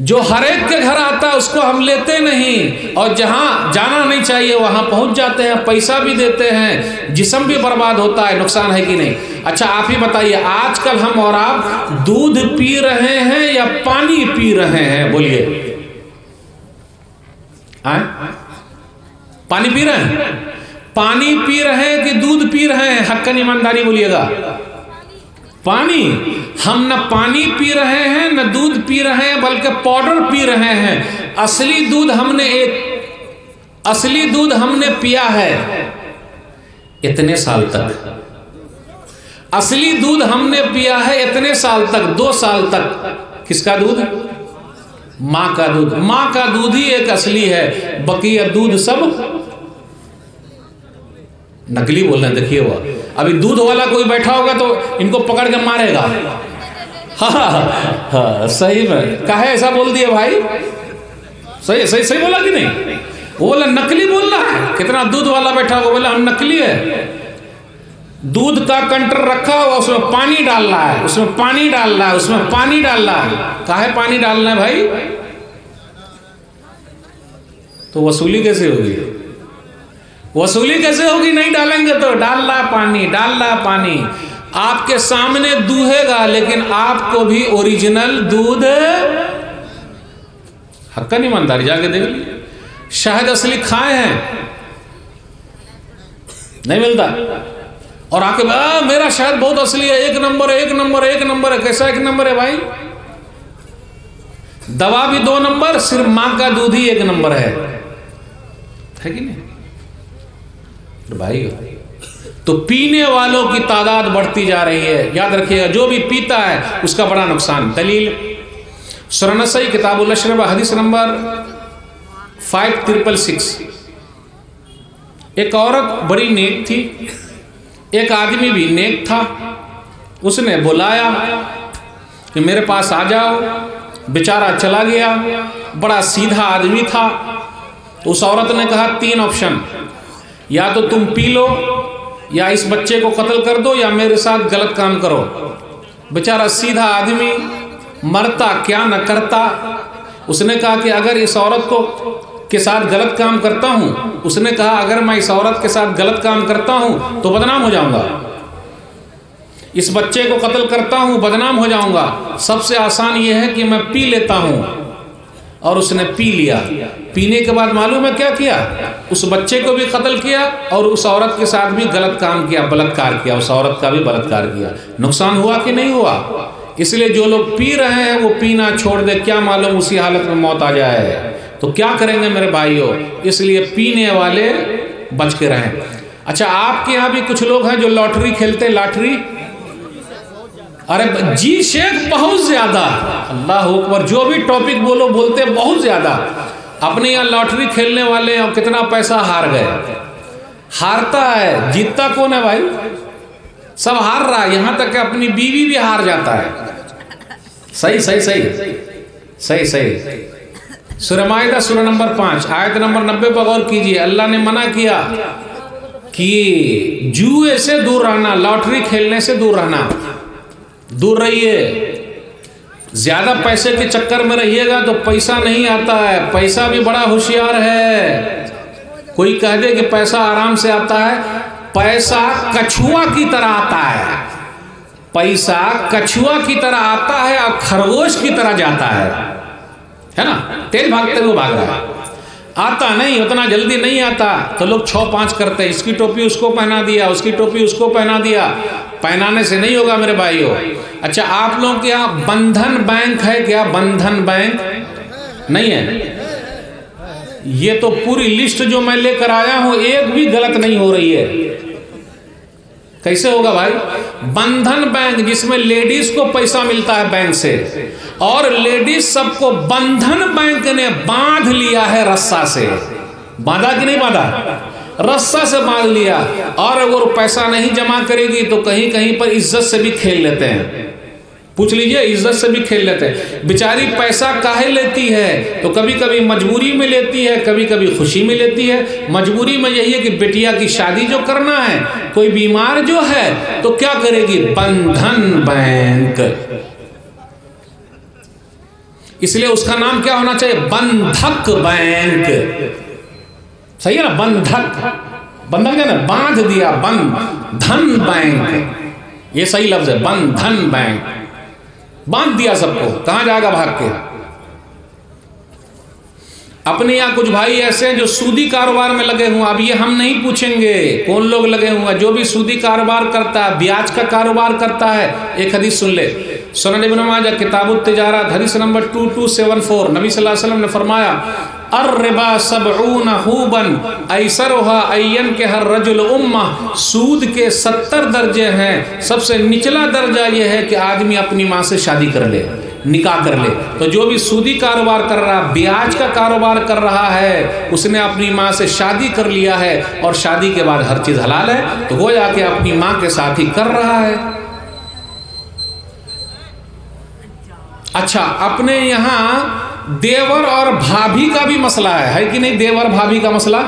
जो हर एक के घर आता है उसको हम लेते नहीं, और जहां जाना नहीं चाहिए वहां पहुंच जाते हैं, पैसा भी देते हैं, जिस्म भी बर्बाद होता है। नुकसान है कि नहीं? अच्छा आप ही बताइए, आजकल हम और आप दूध पी रहे हैं या पानी पी रहे हैं? बोलिए, पानी पी रहे हैं? पानी पी रहे हैं कि दूध पी रहे हैं? हक्कन ईमानदारी बोलिएगा। पानी। हम न पानी पी रहे हैं न दूध पी रहे हैं, बल्कि पाउडर पी रहे हैं। असली दूध हमने पिया है इतने साल तक, असली दूध हमने पिया है इतने साल तक, 2 साल तक। किसका दूध? माँ का दूध। माँ का दूध ही एक असली है, बकिया दूध सब नकली बोल रहे हैं। देखिए वो अभी दूध वाला कोई बैठा होगा तो इनको पकड़ के मारेगा। हाँ, सही में काहे ऐसा बोल दिया भाई? सही सही सही बोला कि नहीं? वो बोला नकली बोल रहा है। कितना दूध वाला बैठा होगा, बोला हम नकली है। दूध का कंटर रखा हुआ, उसमें पानी डाल रहा है, उसमें पानी डाल रहा है, उसमें पानी डाल रहा है। काहे पानी डालना है भाई? तो वसूली कैसे होगी? वसूली कैसे होगी? नहीं डालेंगे तो। डाल रहा है पानी, डाल रहा है पानी, आपके सामने दूहेगा, लेकिन आपको भी ओरिजिनल दूध हक्कन ईमानदारी जाके देख लीजिए। शहद असली खाए हैं, नहीं मिलता, और आके मेरा शहद बहुत असली है, 1 नंबर है, 1 नंबर है, 1 नंबर है। कैसा 1 नंबर है भाई? दवा भी 2 नंबर, सिर्फ मां का दूध ही 1 नंबर है कि नहीं भाई? तो पीने वालों की तादाद बढ़ती जा रही है, याद रखिएगा। जो भी पीता है उसका बड़ा नुकसान। दलील सूरह नसाई किताबुल अशरब हदीस नंबर 5366। एक औरत बड़ी नेक थी, एक आदमी भी नेक था। उसने बुलाया कि मेरे पास आ जाओ। बेचारा चला गया, बड़ा सीधा आदमी था। तो उस औरत ने कहा 3 ऑप्शन, या तो तुम पी लो, या इस बच्चे को कत्ल कर दो, या मेरे साथ गलत काम करो। बेचारा सीधा आदमी, मरता क्या न करता। उसने कहा कि अगर इस औरत को के साथ गलत काम करता हूं, उसने कहा अगर मैं इस औरत के साथ गलत काम करता हूं तो बदनाम हो जाऊंगा, इस बच्चे को कत्ल करता हूँ, बदनाम हो जाऊंगा, सबसे आसान यह है कि मैं पी लेता हूँ। और उसने पी लिया। पीने के बाद मालूम है क्या किया? उस बच्चे को भी कत्ल किया और उस औरत के साथ भी गलत काम किया, बलात्कार किया, उस औरत का भी बलात्कार किया। नुकसान हुआ कि नहीं हुआ? इसलिए जो लोग पी रहे हैं वो पीना छोड़ दे, क्या मालूम उसी हालत में मौत आ जाए। तो क्या करेंगे मेरे भाइयों? इसलिए पीने वाले बच के रहें। अच्छा, आपके यहाँ भी कुछ लोग हैं जो लॉटरी खेलते हैं, लॉटरी। अरे जी शेख, बहुत ज्यादा, अल्लाह अकबर, जो भी टॉपिक बोलो बोलते बहुत ज्यादा। अपने यहाँ लॉटरी खेलने वाले और कितना पैसा हार गए। हारता है, जीतता कौन है भाई? सब हार रहा है, यहां तक कि अपनी बीवी भी हार जाता है। सही सही सही सही सही। सूरह माइदा सूरह नंबर 5 आयत नंबर 90 पर गौर कीजिए। अल्लाह ने मना किया कि जुए से दूर रहना, लॉटरी खेलने से दूर रहना, दूर रहिए। ज्यादा पैसे के चक्कर में रहिएगा तो पैसा नहीं आता है। पैसा भी बड़ा होशियार है। कोई कह दे कि पैसा आराम से आता है, पैसा कछुआ की तरह आता है। पैसा कछुआ की तरह आता है और खरगोश की तरह जाता है ना? तेज भागते हुए भाग रहा है, आता नहीं, उतना जल्दी नहीं आता। तो लोग 6-5 करते हैं, इसकी टोपी उसको पहना दिया, उसकी टोपी उसको पहना दिया। पहनाने से नहीं होगा मेरे भाइयों। अच्छा, आप लोगों के यहाँ बंधन बैंक है क्या? बंधन बैंक नहीं है? ये तो पूरी लिस्ट जो मैं लेकर आया हूं एक भी गलत नहीं हो रही है। कैसे होगा भाई? बंधन बैंक, जिसमें लेडीज को पैसा मिलता है बैंक से, और लेडीज सबको बंधन बैंक ने बांध लिया है रस्सा से। बांधा कि नहीं बांधा? रस्सा से बांध लिया। और अगर पैसा नहीं जमा करेगी तो कहीं कहीं पर इज्जत से भी खेल लेते हैं। पूछ लीजिए, इज्जत से भी खेल लेते हैं। बेचारी पैसा काहे लेती है? तो कभी कभी मजबूरी में लेती है, कभी कभी खुशी में लेती है। मजबूरी में यही है कि बेटिया की शादी जो करना है, कोई बीमार जो है, तो क्या करेगी? बंधन बैंक। इसलिए उसका नाम क्या होना चाहिए? बंधक बैंक। सही है ना? बंधक, बंधक है ना, बांध दिया, बंधन बैंक, ये सही लफ्ज है, बंधन बैंक। बांध दिया सबको, कहां जाएगा भाग के? अपने यहाँ कुछ भाई ऐसे हैं जो सूदी कारोबार में लगे हुए। अब ये हम नहीं पूछेंगे कौन लोग लगे हुए, जो भी सूदी कारोबार करता है, ब्याज का कारोबार करता है। एक हदीस सुन ले, सुनन इब्न माजा किताबुत तिजारत हदीस नंबर 2274, नबी सल्लल्लाहु अलैहि वसल्लम ने फरमाया, अर्रिबा सबऊन हुबन ऐसरुहा अय्यन के हर रजुल उम्मा। सूद के 70 दर्जे हैं। सबसे निचला दर्जा यह है कि आदमी अपनी माँ से शादी कर ले, निकाह कर ले। तो जो भी सूदी कारोबार कर रहा, ब्याज का कारोबार कर रहा है, उसने अपनी माँ से शादी कर लिया है और शादी के बाद हर चीज हलाल है, तो वो जाके अपनी माँ के साथ ही कर रहा है। अच्छा, अपने यहाँ देवर और भाभी का भी मसला है कि नहीं? देवर भाभी का मसला,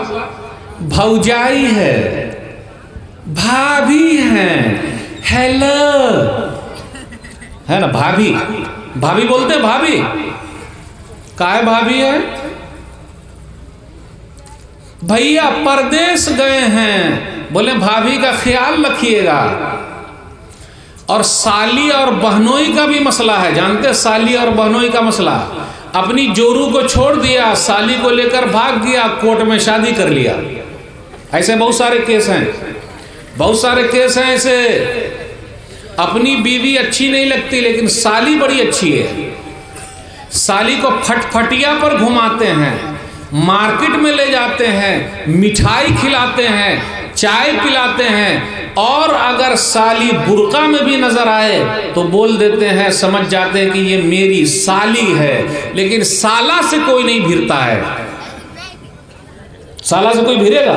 भौजाई है, भाभी है, हेलो है ना? भाभी, भाभी बोलते हैं, भाभी काहे भाभी है? भैया परदेश गए हैं, बोले भाभी का ख्याल रखिएगा। और साली और बहनोई का भी मसला है, जानते हैं? साली और बहनोई का मसला। अपनी जोरू को छोड़ दिया, साली को लेकर भाग गया, कोर्ट में शादी कर लिया। ऐसे बहुत सारे केस हैं, बहुत सारे केस हैं ऐसे। अपनी बीवी अच्छी नहीं लगती लेकिन साली बड़ी अच्छी है। साली को फटफटिया पर घुमाते हैं, मार्केट में ले जाते हैं, मिठाई खिलाते हैं, चाय पिलाते हैं। और अगर साली बुर्का में भी नजर आए तो बोल देते हैं, समझ जाते हैं कि ये मेरी साली है। लेकिन साला से कोई नहीं भिड़ता है। साला से कोई भिड़ेगा?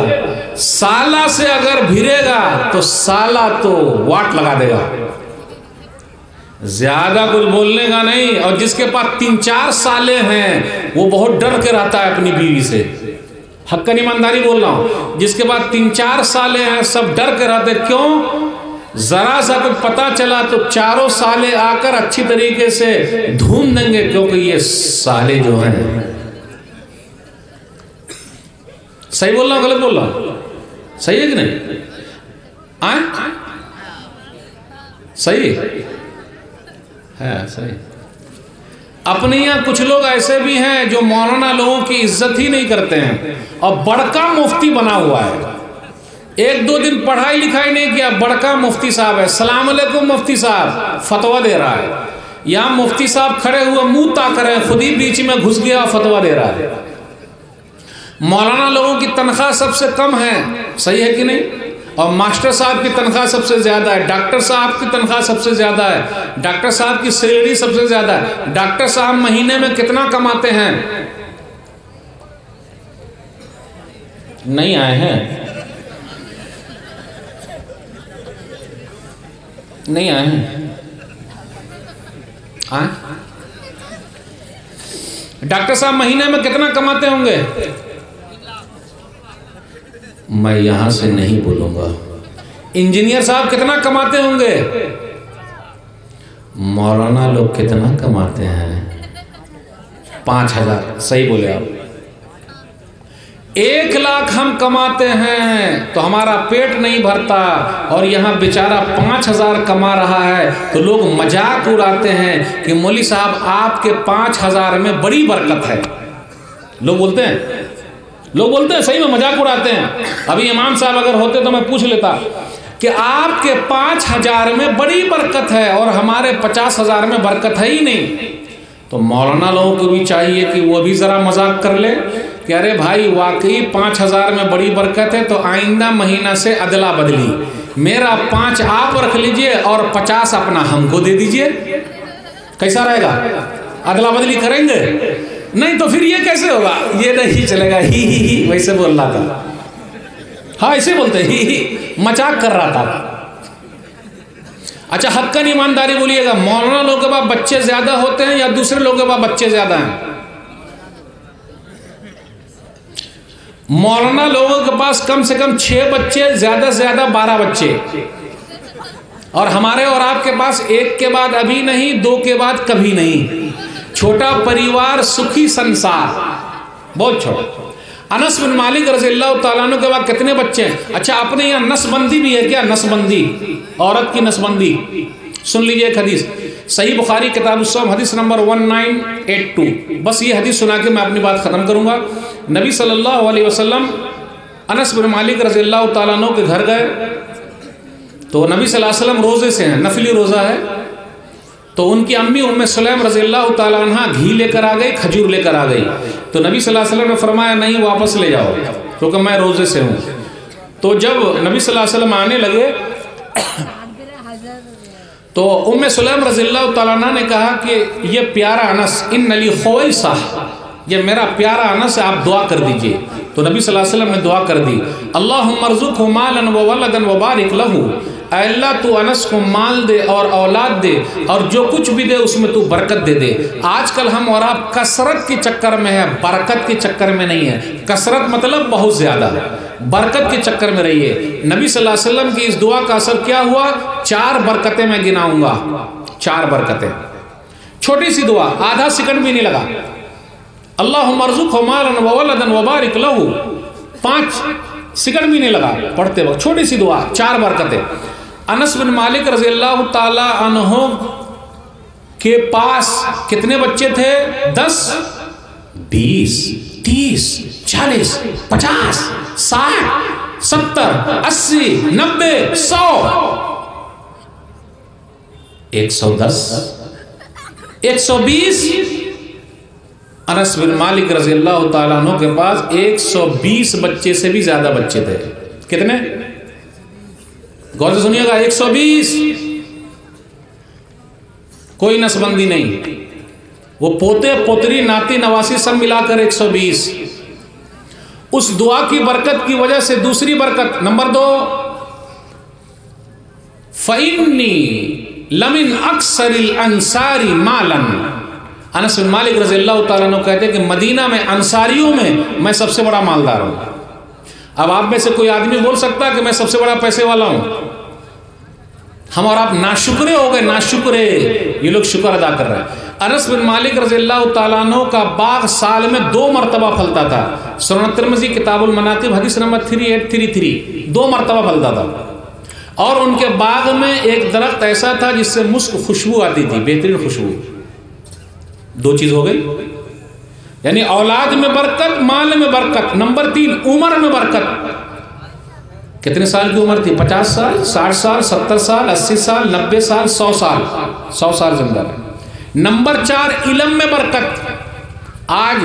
साला से अगर भिड़ेगा तो साला तो वाट लगा देगा, ज्यादा कुछ बोलने का नहीं। और जिसके पास 3-4 साले हैं वो बहुत डर के रहता है अपनी बीवी से। हक्कन ईमानदारी बोल रहा हूं। जिसके बाद 3-4 साले हैं सब डर के रहते। क्यों? जरा सा कुछ पता चला तो चारों साले आकर अच्छी तरीके से धूम देंगे, क्योंकि ये साले जो हैं। सही बोल रहा हूं गलत बोल रहा हूं? सही है कि नहीं? आए सही है, सही। अपने यहाँ कुछ लोग ऐसे भी हैं जो मौलाना लोगों की इज्जत ही नहीं करते हैं और बड़का मुफ्ती बना हुआ है। एक दो दिन पढ़ाई लिखाई नहीं किया, बड़का मुफ्ती साहब है, सलाम अलैकुम मुफ्ती साहब, फतवा दे रहा है। यहाँ मुफ्ती साहब खड़े हुए मुंह ताक रहे हैं, खुद ही बीच में घुस गया फतवा दे रहा है। मौलाना लोगों की तनख्वाह सबसे कम है, सही है कि नहीं? और मास्टर साहब की तनख्वाह सबसे ज्यादा है, डॉक्टर साहब की तनख्वाह सबसे ज्यादा है, डॉक्टर साहब की सैलरी सबसे ज्यादा है। डॉक्टर साहब महीने में कितना कमाते हैं? नहीं आए हैं, नहीं आए हैं। डॉक्टर साहब महीने में कितना कमाते होंगे? मैं यहां से नहीं बोलूंगा। इंजीनियर साहब कितना कमाते होंगे? मौलाना लोग कितना कमाते हैं? 5,000। सही बोले आप। 1 लाख हम कमाते हैं तो हमारा पेट नहीं भरता, और यहाँ बेचारा 5,000 कमा रहा है तो लोग मजाक उड़ाते हैं कि मौली साहब आपके 5,000 में बड़ी बरकत है। लोग बोलते हैं, लोग बोलते हैं, सही में मजाक उड़ाते हैं। अभी इमाम साहब अगर होते तो मैं पूछ लेता कि आपके 5,000 में बड़ी बरकत है और हमारे 50,000 में बरकत है ही नहीं। तो मौलाना लोगों को भी चाहिए कि वो भी ज़रा मजाक कर ले कि अरे भाई वाकई 5,000 में बड़ी बरकत है, तो आइंदा महीना से अदला बदली, मेरा 5 आप रख लीजिए और 50 अपना हमको दे दीजिए। कैसा रहेगा? अदला बदली करेंगे? नहीं तो फिर ये कैसे होगा? ये नहीं चलेगा। ही वैसे बोल रहा था। हाँ ऐसे बोलते ही मजाक कर रहा था। अच्छा हक्कन ईमानदारी बोलिएगा, मौलाना लोगों के पास बच्चे ज्यादा होते हैं या दूसरे लोगों के पास बच्चे ज्यादा हैं? मौलाना लोगों के पास कम से कम 6 बच्चे, ज्यादा से ज्यादा 12 बच्चे, और हमारे और आपके पास 1 के बाद अभी नहीं, 2 के बाद कभी नहीं। छोटा परिवार सुखी संसार, बहुत छोटा। अनस बिन मालिक रज़ियल्लाहु ताला अन्हु के बाद कितने बच्चे हैं? अच्छा अपने यहाँ नसबंदी भी है क्या? नसबंदी, औरत की नसबंदी। सुन लीजिए एक हदीस, सही बुखारी किताब उस्सौम हदीस नंबर 1982। बस ये हदीस सुना के मैं अपनी बात खत्म करूंगा। नबी सल्लल्लाहु अलैहि वसल्लम अनस बिन मालिक रज़ियल्लाहु ताला अन्हु के घर गए तो नबी सल्लल्लाहु अलैहि वसल्लम रोजे से हैं, नफली रोजा है। तो उनकी अम्मी उम्मे सुलैम रज़ियल्लाहु ताला अन्हा घी लेकर आ गई, खजूर लेकर आ गई। तो नबी सल्लल्लाहु अलैहि वसल्लम ने फरमाया नहीं वापस ले जाओ क्योंकि मैं रोजे से हूँ। तो जब नबी सल्लल्लाहु अलैहि वसल्लम आने लगे तो उम्मे सुलैम रज़ियल्लाहु ताला अन्हा ने कहा कि ये प्यारा अनस, इन नली ख़ुवैसा, ये मेरा प्यारा अनस है, आप दुआ कर दीजिए। तो नबी सल्लल्लाहु अलैहि वसल्लम ने दुआ कर दी, अल्लाहुम्मा अर्ज़ुक़हु मालन व वलदन व बारिक लहू, अल्लाह तू अनस को माल दे और औलाद दे, और जो कुछ भी दे उसमें तू बरकत दे दे। आजकल हम और आप कसरत के चक्कर में है, बरकत के चक्कर में नहीं है। कसरत मतलब बहुत ज्यादा, बरकत के चक्कर में रहिए। नबी सल्लल्लाहु अलैहि वसल्लम की इस दुआ का असर क्या हुआ? 4 बरकतें मैं गिनाऊंगा, 4 बरकतें, छोटी सी दुआ, आधा सेकंड भी नहीं लगा। अल्लाहुम्मा अर्ज़ुक़हु मालन व वलदन व बारिक लहू, 5 सेकंड भी नहीं लगा पढ़ते वक्त, छोटी सी दुआ, 4 बरकतें। अनस बिन मालिक रज़ियल्लाहु ताला अन्हु के पास कितने बच्चे थे? 10, 20, 30, 40, 50, 60, 70, 80, 90, 100, 110, 120। अनस बिन मालिक रज़ियल्लाहु ताला अन्हु के पास 120 बच्चे से भी ज्यादा बच्चे थे। कितने? गौर से सुनिएगा, 120। कोई नसबंदी नहीं, वो पोते पोतरी नाती नवासी सब मिलाकर 120। उस दुआ की बरकत की वजह से दूसरी बरकत नंबर 2, फ़इन्नी लमिन अक्सरिल अंसारी मालन। अनस बिन मालिक रज़ियल्लाहु ताला अन्हु कहते हैं कि मदीना में अंसारियों में मैं सबसे बड़ा मालदार हूं। अब आप में से कोई आदमी बोल सकता है कि मैं सबसे बड़ा पैसे वाला हूं। हम और आप नाशुक्रे हो गए, नाशुक्रे। ये लोग शुक्र अदा कर रहे हैं। अनस बिन मालिक रज़ियल्लाहु ताला अन्हु का बाग साल में 2 मरतबा फलता था। सुनन तिरमिज़ी किताबुल मनाक़िब हदीस नंबर 3833, 2 मरतबा फलता था। और उनके बाग में एक दरख्त ऐसा था जिससे मुस्क खुशबू आती थी, बेहतरीन खुशबू। दो चीज हो गई, यानी औलाद में बरकत, माल में बरकत। नंबर 3, उम्र में बरकत। कितने साल की उम्र थी? 50 साल, 60 साल, 70 साल, 80 साल, 90 साल, 100 साल, 100 साल जिंदा रहे। नंबर 4, इल्म में बरकत। आज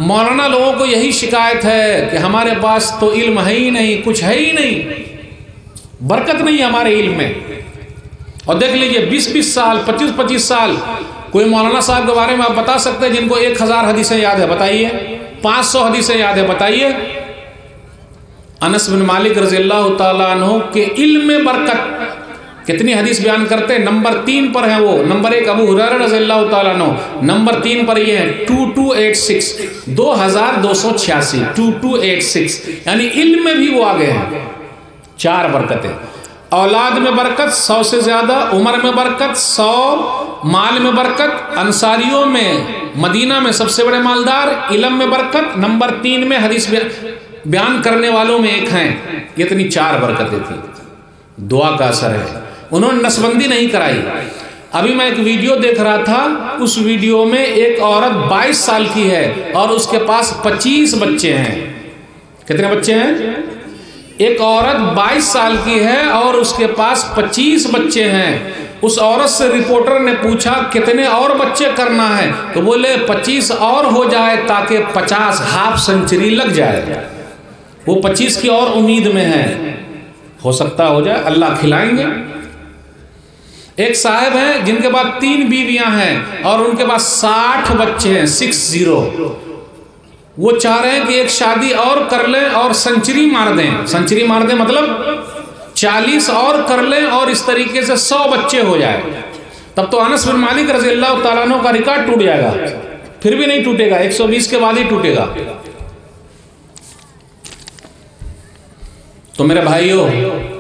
मौलाना लोगों को यही शिकायत है कि हमारे पास तो इल्म है ही नहीं, कुछ है ही नहीं, बरकत नहीं है हमारे इल्म में। और देख लीजिए 20-20 साल, 25-25 साल, कोई मौलाना साहब के बारे में आप बता सकते हैं जिनको 1000 हदीसें याद है? बताइए। 500 हदीसें याद है? बताइए। अनस बिन मालिक रज़ी अल्लाह ताला अन्हु के इल्म में बरकत। कितनी हदीस बयान करते हैं? नंबर 3 पर है वो। नंबर 1 अबू हुरैरा रज़ी अल्लाह ताला अन्हु, नंबर 3 पर ये है 2286, 2286, 2286, यानी इल्म में भी वो आगे हैं। 4 बरकतें। औलाद में बरकत 100 से ज्यादा, उम्र में बरकत 100, माल में बरकत, अंसारियों में मदीना में सबसे बड़े मालदार, इल्म में बरकत, नंबर 3 में हदीस बयान करने वालों में एक हैं। ये इतनी 4 बरकतें थी। दुआ का असर है, उन्होंने नसबंदी नहीं कराई। अभी मैं एक वीडियो देख रहा था, उस वीडियो में एक औरत 22 साल की है और उसके पास 25 बच्चे हैं। कितने बच्चे हैं? एक औरत 22 साल की है और उसके पास 25 बच्चे हैं। उस औरत से रिपोर्टर ने पूछा कितने और बच्चे करना है, तो बोले 25 और हो जाए ताकि 50 हाफ सेंचुरी लग जाए। वो 25 की और उम्मीद में है, हो सकता हो जाए, अल्लाह खिलाएंगे। एक साहब हैं जिनके पास 3 बीवियां हैं और उनके पास 60 बच्चे हैं, 60। वो चाह रहे हैं कि एक शादी और कर लें और सेंचुरी मार दें। सेंचुरी मार दें मतलब 40 और कर लें और इस तरीके से 100 बच्चे हो जाए। तब तो अनस बिन मालिक रज़ी अल्लाह ताला अन्हु का रिकॉर्ड टूट जाएगा। फिर भी नहीं टूटेगा, 120 के बाद ही टूटेगा। तो मेरे भाइयों,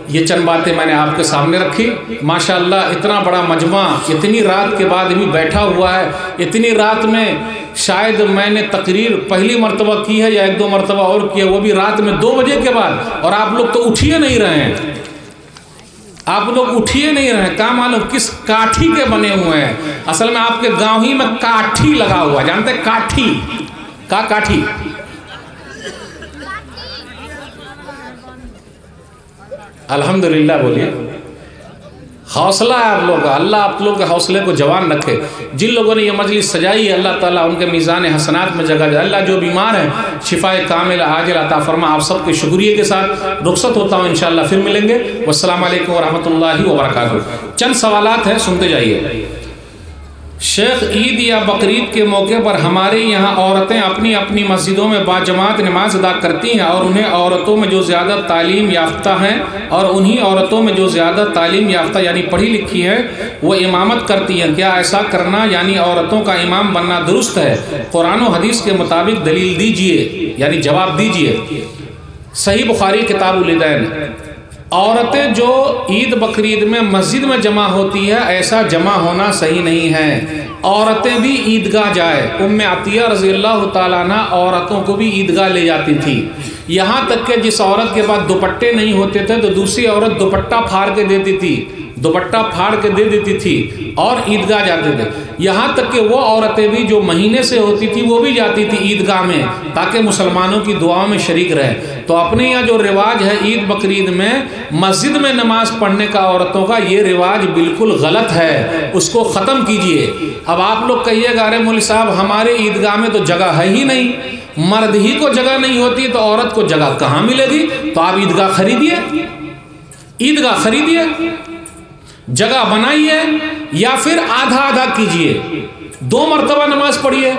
ये चंद बातें मैंने आपके सामने रखी। माशाअल्लाह इतना बड़ा मजमा इतनी रात के बाद भी बैठा हुआ है। इतनी रात में शायद मैंने तकरीर पहली मर्तबा की है या 1-2 मर्तबा और की है, वो भी रात में 2 बजे के बाद। और आप लोग तो उठिए नहीं रहे हैं, आप लोग उठिए नहीं रहे हैं। क्या मालूम किस काठी के बने हुए हैं। असल में आपके गाँव ही में काठी लगा हुआ, जानते हैं काठी का? काठी अल्हम्दुलिल्लाह बोलिए। हौसला है आप लोगों का, अल्लाह आप लोगों के हौसले को जवान रखे। जिन लोगों ने ये मजलिस सजाई है, अल्लाह ताला उनके मीज़ान हसनात में जगह जाए। अल्लाह जो बीमार है शिफाए कामिल आजिल अता फरमा। आप सबके शुक्रिया के साथ रुखसत होता हूँ, इंशाअल्लाह फिर मिलेंगे। वस्सलाम वालेकुम वरहमतुल्लाहि वबरकातुहू। चंद सवालात हैं, सुनते जाइए। शेख, ईद या बकरीद के मौके पर हमारे यहाँ औरतें अपनी अपनी मस्जिदों में बाजमात नमाज अदा करती हैं और उन्हें औरतों में जो ज़्यादा तालीम याफ्ता हैं और उन्हीं औरतों में जो ज़्यादा तालीम याफ्ता यानी पढ़ी लिखी हैं वो इमामत करती हैं। क्या ऐसा करना यानी औरतों का इमाम बनना दुरुस्त है? कुरान और हदीस के मुताबिक दलील दीजिए, यानी जवाब दीजिए। सही बुखारी किताबुल इदैन। औरतें जो ईद बकरीद में मस्जिद में जमा होती है, ऐसा जमा होना सही नहीं है। औरतें भी ईदगाह जाए। उम्मे अतिया रज़ी अल्लाह ताला अन्हा औरतों को भी ईदगाह ले जाती थी। यहाँ तक कि जिस औरत के पास दुपट्टे नहीं होते थे तो दूसरी औरत दुपट्टा फाड़ के देती थी, दुपट्टा फाड़ के दे देती थी और ईदगाह जाते थे। यहाँ तक कि वो औरतें भी जो महीने से होती थी वो भी जाती थी ईदगाह में ताकि मुसलमानों की दुआओं में शरीक रहे। तो अपने यहाँ जो रिवाज है ईद बकरीद में मस्जिद में नमाज पढ़ने का औरतों का, ये रिवाज बिल्कुल गलत है, उसको ख़त्म कीजिए। अब आप लोग कहिएगा अरे मौलवी साहब हमारे ईदगाह में तो जगह है ही नहीं, मर्द ही को जगह नहीं होती तो औरत को जगह कहाँ मिलेगी? तो आप ईदगाह खरीदिए, ईदगाह खरीदिए, जगह बनाइए या फिर आधा आधा कीजिए, 2 मरतबा नमाज पढ़िए।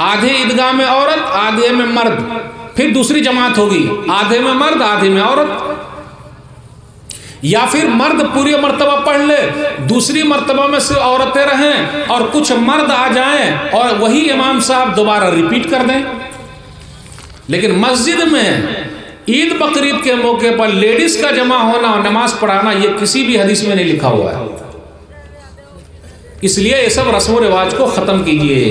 आधे ईदगाह में औरत, आधे में मर्द, फिर दूसरी जमात होगी, आधे में मर्द आधे में औरत। या फिर मर्द पूरी मर्तबा पढ़ ले, दूसरी मर्तबा में से औरतें रहें और कुछ मर्द आ जाएं और वही इमाम साहब दोबारा रिपीट कर दें। लेकिन मस्जिद में ईद बकरीद के मौके पर लेडीज का जमा होना और नमाज पढ़ाना ये किसी भी हदीस में नहीं लिखा हुआ है। इसलिए ये सब रस्म रिवाज को खत्म कीजिए।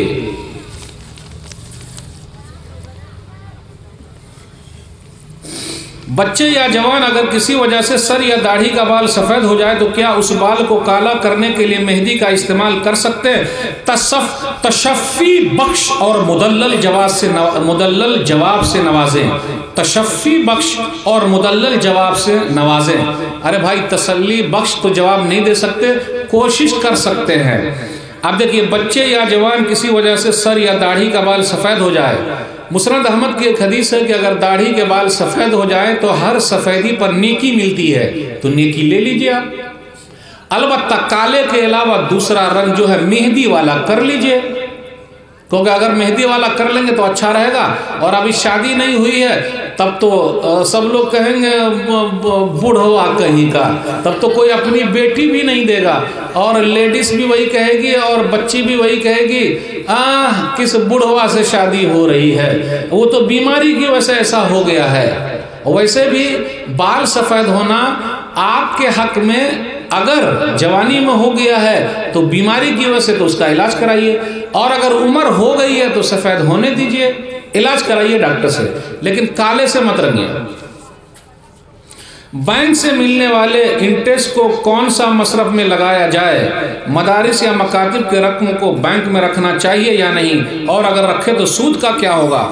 बच्चे या जवान अगर किसी वजह से सर या दाढ़ी का बाल सफ़ेद हो जाए तो क्या उस बाल को काला करने के लिए मेहंदी का इस्तेमाल कर सकते हैं? तशफ़ी बख्श और मुदल्लल जवाब से नवाजें। तशफ़ी बख्श और मुदल्लल जवाब से नवाजें। अरे भाई, तसल्ली बख्श तो जवाब नहीं दे सकते, कोशिश कर सकते हैं। अब देखिए, बच्चे या जवान किसी वजह से सर या दाढ़ी का बाल सफ़ेद हो जाए, मुस्नद अहमद की एक हदीस है कि अगर दाढ़ी के बाल सफ़ेद हो जाए तो हर सफ़ेदी पर नेकी मिलती है, तो नेकी ले लीजिए आप। अलबत्ता काले के अलावा दूसरा रंग जो है मेहंदी वाला कर लीजिए, क्योंकि अगर मेहंदी वाला कर लेंगे तो अच्छा रहेगा। और अभी शादी नहीं हुई है तब तो सब लोग कहेंगे बूढ़वा कहीं का, तब तो कोई अपनी बेटी भी नहीं देगा, और लेडीज भी वही कहेगी और बच्ची भी वही कहेगी, किस बूढ़वा से शादी हो रही है, वो तो बीमारी की वजह से ऐसा हो गया है। वैसे भी बाल सफ़ेद होना आपके हक में, अगर जवानी में हो गया है तो बीमारी की वजह से तो उसका इलाज कराइए, और अगर उम्र हो गई है तो सफ़ेद होने दीजिए, इलाज कराइए डॉक्टर से, लेकिन काले से मत रंगिए। बैंक से मिलने वाले इंटरेस्ट को कौन सा मसरफ में लगाया जाए? मदारिस या मकातिब के रकम को बैंक में रखना चाहिए या नहीं, और अगर रखे तो सूद का क्या होगा?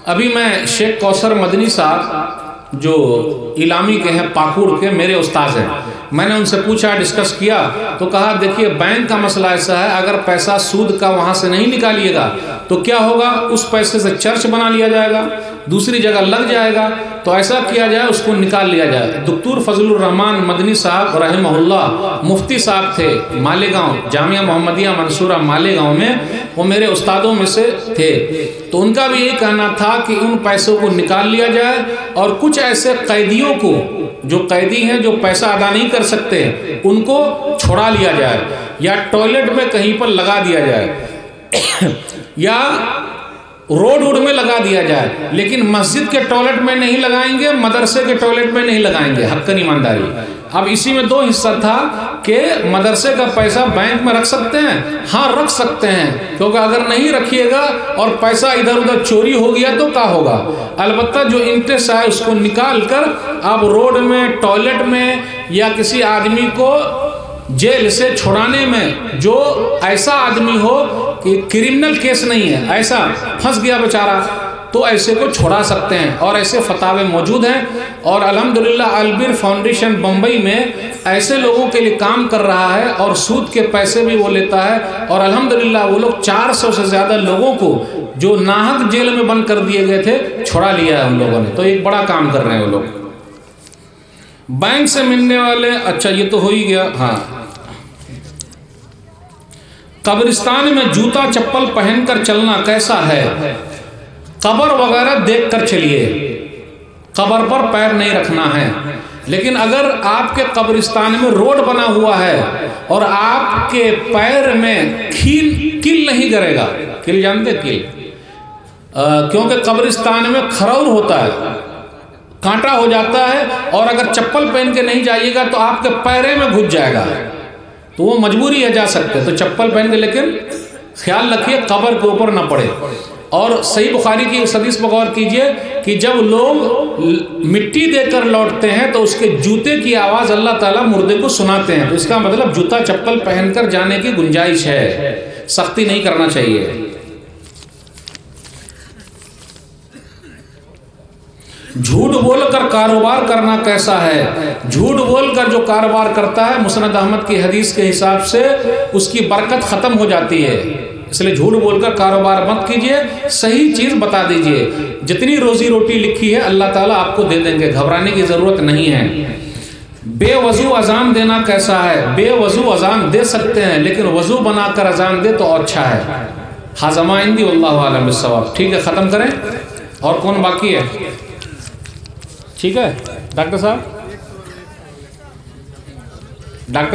अभी मैं शेख कौसर मदनी साहब जो इलामी के हैं, पाकुड़ के, मेरे उस्ताद हैं, मैंने उनसे पूछा, डिस्कस किया, तो कहा देखिए बैंक का मसला ऐसा है, अगर पैसा सूद का वहाँ से नहीं निकालिएगा तो क्या होगा, उस पैसे से चर्च बना लिया जाएगा, दूसरी जगह लग जाएगा, तो ऐसा किया जाए उसको निकाल लिया जाए। डॉक्टर फजलुर रहमान मदनी साहब रहमहुल्लाह मुफ्ती साहब थे मालेगांव, जामिया मोहम्मदिया मंसूरा मालेगांव में, वो मेरे उस्तादों में से थे। तो उनका भी यही कहना था कि उन पैसों को निकाल लिया जाए, और कुछ ऐसे कैदियों को, जो कैदी हैं जो पैसा अदा नहीं कर सकते, उनको छोड़ा लिया जाए, या टॉयलेट में कहीं पर लगा दिया जाए या रोड वोड में लगा दिया जाए, लेकिन मस्जिद के टॉयलेट में नहीं लगाएंगे, मदरसे के टॉयलेट में नहीं लगाएंगे, हक्कन ईमानदारी। अब इसी में दो हिस्सा था कि मदरसे का पैसा बैंक में रख सकते हैं, हाँ रख सकते हैं, क्योंकि अगर नहीं रखिएगा और पैसा इधर उधर चोरी हो गया तो क्या होगा। अलबत्ता जो इंटरेस्ट है उसको निकाल कर आप रोड में, टॉयलेट में, या किसी आदमी को जेल से छुड़ाने में, जो ऐसा आदमी हो कि क्रिमिनल केस नहीं है, ऐसा फंस गया बेचारा, तो ऐसे को छुड़ा सकते हैं, और ऐसे फतावे मौजूद हैं। और अल्हम्दुलिल्लाह अलबिर फाउंडेशन बम्बई में ऐसे लोगों के लिए काम कर रहा है, और सूद के पैसे भी वो लेता है, और अल्हम्दुलिल्लाह वो लोग 400 से ज़्यादा लोगों को जो नाहक जेल में बंद कर दिए गए थे, छुड़ा लिया है उन लोगों ने, तो एक बड़ा काम कर रहे हैं वो लोग। बैंक से मिलने वाले, अच्छा ये तो हो ही गया। हाँ, कब्रिस्तान में जूता चप्पल पहनकर चलना कैसा है? कब्र वगैरह देखकर चलिए, कब्र पर पैर नहीं रखना है। लेकिन अगर आपके कब्रिस्तान में रोड बना हुआ है और आपके पैर में कील नहीं गिरेगा, कील जानते कील, क्योंकि कब्रिस्तान में खरौर होता है, कांटा हो जाता है, और अगर चप्पल पहन के नहीं जाइएगा तो आपके पैरे में घुस जाएगा, तो वो मजबूरी है जा सकते, तो चप्पल पहन के, लेकिन ख्याल रखिए कब्र के ऊपर ना पड़े। और सही बुखारी की उस हदीस पर गौर कीजिए कि जब लोग मिट्टी देकर लौटते हैं तो उसके जूते की आवाज़ अल्लाह ताला मुर्दे को सुनाते हैं, तो इसका मतलब जूता चप्पल पहनकर जाने की गुंजाइश है, सख्ती नहीं करना चाहिए। झूठ बोलकर कारोबार करना कैसा है? झूठ बोलकर जो कारोबार करता है, मुस्नद अहमद की हदीस के हिसाब से उसकी बरकत ख़त्म हो जाती है, इसलिए झूठ बोलकर कारोबार मत कीजिए, सही चीज़ बता दीजिए। जितनी रोजी रोटी लिखी है अल्लाह ताला आपको दे देंगे, घबराने की ज़रूरत नहीं है। बेवजू अजान देना कैसा है? बेवजू अजान दे सकते हैं, लेकिन वजू बनाकर अजान दे तो अच्छा है। हाज़मा इंदी वल्लाहु आलम बिस्सवाब। ठीक है, ख़त्म करें, और कौन बाकी है? ठीक है डॉक्टर साहब, डॉक्टर